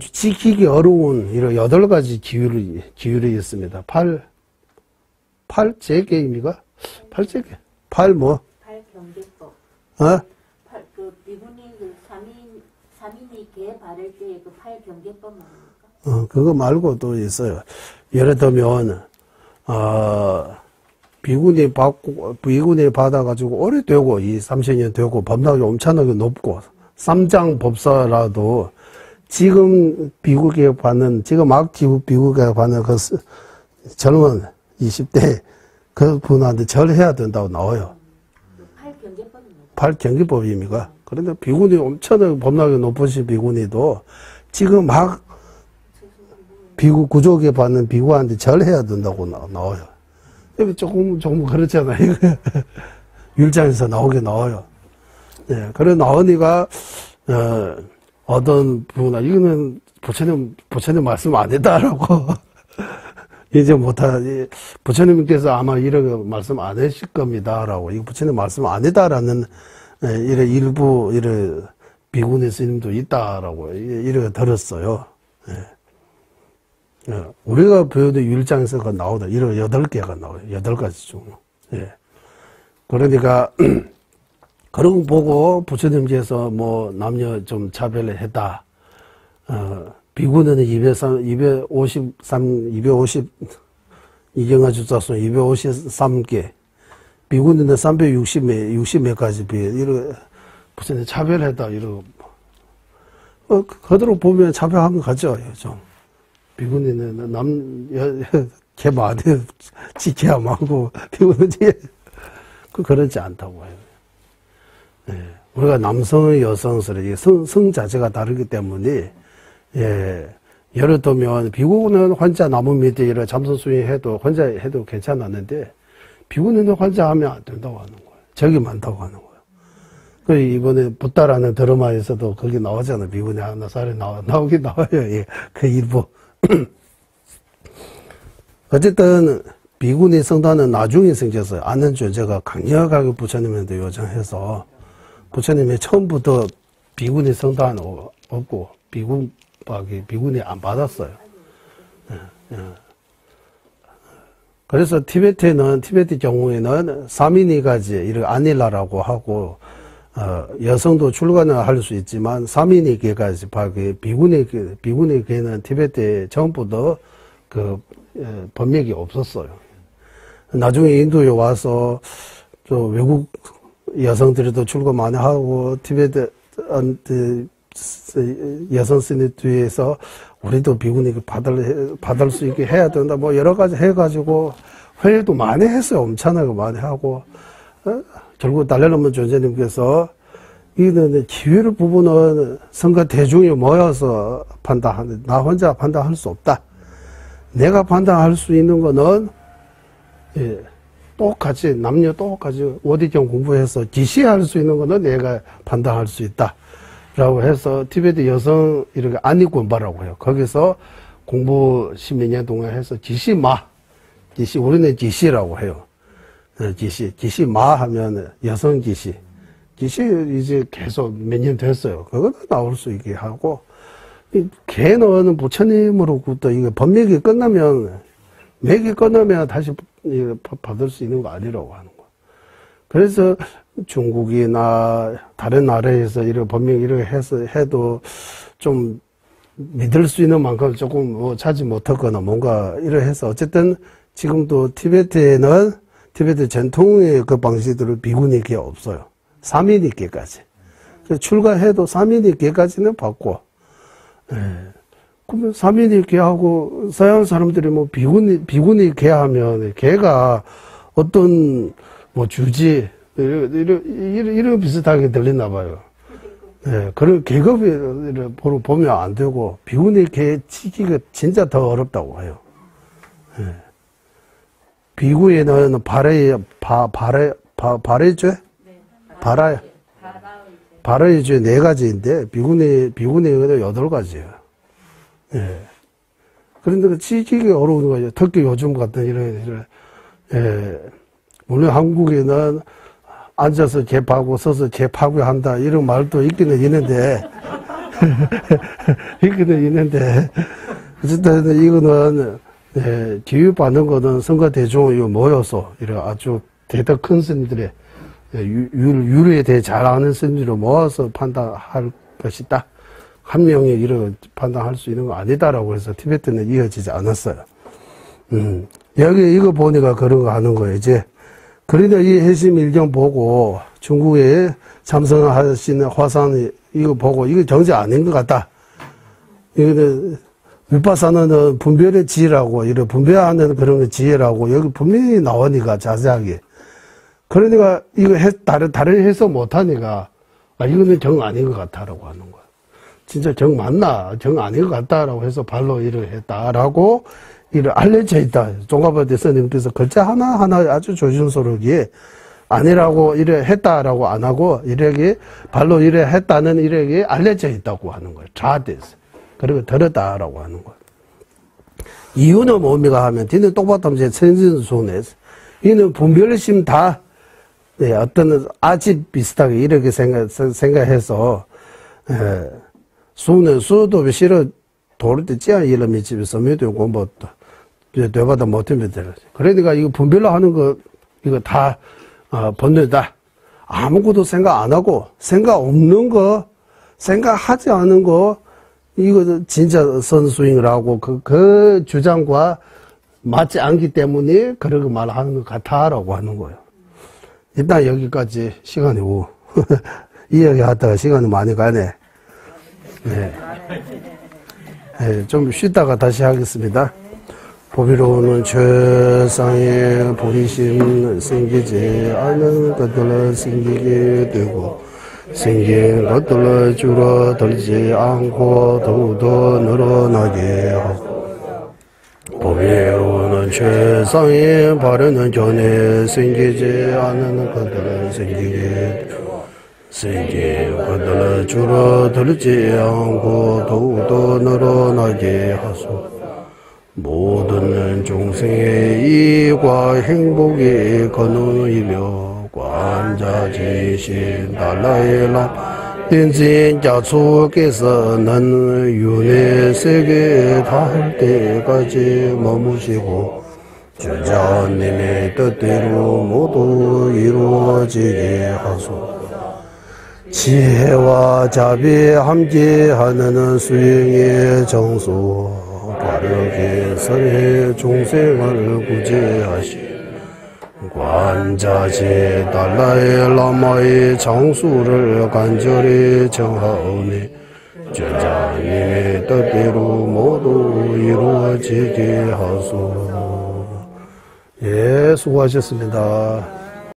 지키기 어려운 이런 8가지 기율이 있습니다. 팔제개입니까? 팔제개. 팔경계법. 비구니 삼인이 개 바를 때 그 팔경계법 말입니까? 그거 말고 또 있어요. 예를 들면, 비구니 받아가지고 오래되고, 30년 되고, 법락이 엄청나게 높고, 쌈장 법사라도, 지금 비구계 받는, 지금 막 비구계 받는 그 젊은 20대 그 분한테 절해야 된다고 나와요. 팔경계법입니까? 그런데 비구니 엄청나게 법락이 높으신 비구니도 지금 막 구조계 받는 비구한테 절해야 된다고 나와요. 여기 조금 그렇잖아요. 율장에서 나와요. 네, 그래 나오니까, 어떤 분은, 이거는 부처님 말씀 안 했다라고. 이제 부처님께서 아마 이렇게 말씀 안 하실 겁니다라고. 이거 부처님 말씀 안 했다라는, 일부, 비구니 스님도 있다라고, 이렇게 들었어요. 예. 우리가 배우는 율장에서 나오다. 이런 8개가 나와요. 8가지 중. 예. 그러니까, 그런 거 보고 부처님께서 남녀 좀 차별을 했다. 비구니는 250, 이경화 주자수 253개. 비구니는 360 몇 가지 이런, 부처님 차별했다. 이러고. 그대로 보면 차별한 것 같죠, 좀. 비구니는 걔 마음에 지켜야 하고, 비구는 그렇지 않다고 해요. 예. 우리가 남성, 여성스러운 성 자체가 다르기 때문에, 예. 예를 들면, 비구는 혼자 나무 밑에 이런 잠수 수영해도, 혼자 해도 괜찮았는데, 비구는 혼자 하면 안 된다고 하는 거예요. 적이 많다고 하는 거예요. 그, 이번에 붓다라는 드라마에서도 거기 나오잖아요. 비구니 하나 살이 나오긴 나와요. 예. 그 일부. 어쨌든, 비구니 성단은 나중에 생겨서 아는 존재가 강력하게 부처님한테 요청해서, 부처님이 처음부터 비구니 성단 없고, 비구니 안 받았어요. 예, 예. 그래서 티베트 경우에는 사미니가지, 이렇게 아닐라라고 하고, 여성도 출가는 할 수 있지만, 사미니계까지, 비구니계는 티베트에 처음부터 법맥이 없었어요. 나중에 인도에 와서, 외국 여성들도 출가 많이 하고, 티베트, 여성 스님 뒤에서 우리도 비구니 받을 수 있게 해야 된다. 뭐 여러 가지 해가지고 회의도 많이 했어요. 엄청나게 많이 하고. 결국 달래놓은 존재님께서 이는 기회를 부분은 성가 대중이 모여서 판단하는, 나 혼자 판단할 수 없다. 내가 판단할 수 있는 거는, 예, 똑같이, 남녀 똑같이 오디경 공부해서 지시할 수 있는 거는 내가 판단할 수 있다. 라고 해서 티베트 여성 이렇게 안익군바라고 해요. 거기서 공부 10몇 동안 해서 우리는 지시라고 해요. 지시마 하면 여성 지시 이제 계속 몇 년 됐어요. 그것도 나올 수 있게 하고, 걔는 부처님으로부터 이거 법맥이 끝나면, 맥이 끝나면 다시 받을 수 있는 거 아니라고 하는 거예요. 그래서 중국이나 다른 나라에서 이런 법명 이렇게 해도 좀 믿을 수 있는 만큼 조금 뭐 찾지 못했거나 뭔가 이렇게 해서 어쨌든 지금도 티베트에는 티베트 전통의 그 방식대로 비구니계 없어요. 사미니계까지. 출가해도 사미니계까지는 받고, 예. 그러면 사미니계하고 서양 사람들이 뭐 비구니계 하면 걔가 어떤 뭐 주지, 이런 비슷하게 들리나 봐요. 예, 그런 계급을 보면 안 되고, 비구니 계 치기가 진짜 더 어렵다고 해요. 예. 비구에는 바레죄? 바라의죄 4가지인데, 비구니는 8가지예요. 예. 그런데 치기가 어려운 거죠. 특히 요즘 같은 이런, 예. 물론 한국에는 앉아서 개파고 서서 개파고한다 이런 말도 있기는 있는데 어쨌든 이거는 기회받는 거는 성가 대중이 모여서 이런 아주 대덕 큰 스님들의 유류에 대해 잘 아는 스님들을 모아서 판단할 것이다. 한 명이 이런 판단할 수 있는 거 아니다라고 해서 티베트는 이어지지 않았어요. 여기 이거 보니까 그런 거 하는 거예요. 이제 그러니까 이 해심 일경 보고 중국에 참선하시는 화산 이거 보고 이거 정제 아닌 것 같다. 이거는 위파사는 분별의 지혜라고 이런 분별하는 그런 지혜라고 여기 분명히 나오니까 자세하게. 그러니까 이거 다른 해석 못하니까 이거는 정 아닌 것 같다라고 하는 거야. 진짜 정 맞나? 정 아닌 것 같다라고 해서 발로 일을 했다라고 이를 알려져 있다. 종가바대 스님께서 글자 하나하나 아주 조심스럽게 아니라고 이래 했다라고 안 하고 이렇게 발로 이래 했다는 이렇게 알려져 있다고 하는 거예요. 좌대에서. 그리고 들었다라고 하는 거예요. 이유는 뭡니까 하면 뒤는 똑바로 제 천진손에서 이는 분별심 다 어떤 아집 비슷하게 이렇게 생각해서 수는 수도 싫어 도를 때 찌야 이름이 집에서 몇도 공부도 되받아 못하면 되지. 그러니까 이거 분별로 하는 거 이거 다 번뇌다. 아무것도 생각 안 하고 생각 없는 거 생각하지 않은 거 이거 진짜 선수잉을 하고 그 주장과 맞지 않기 때문에 그렇게 말하는 것 같아라고 하는 거예요. 일단 여기까지 시간이 이야기하다가 시간이 많이 가네. 네. 예, 좀 쉬다가 다시 하겠습니다. 보비로는 최상의 보리심 생기지 않은 것들을 생기게 되고 생긴 것들을 줄어들지 않고 더욱더 늘어나게 하고 보비로는 최상의 바르는 전에 생기지 않은 것들을 생기게 되고 생긴 것들을 줄어들지 않고 더욱더 늘어나게 하소. 모든 종생의 이익과 행복이 근원이며 관자지신 달라이라 인진자축께서는 윤회 세계에 닿을 때까지 머무시고 주자님의 뜻대로 모두 이루어지게 하소서. 지혜와 자비 함께하는 수행의 정수 바르게 설해 종생을 구제하시 관자지 달라의 라마의 장수를 간절히 정하오니 주자님의 뜻대로 모두 이루어지게 하소서. 예, 수고하셨습니다.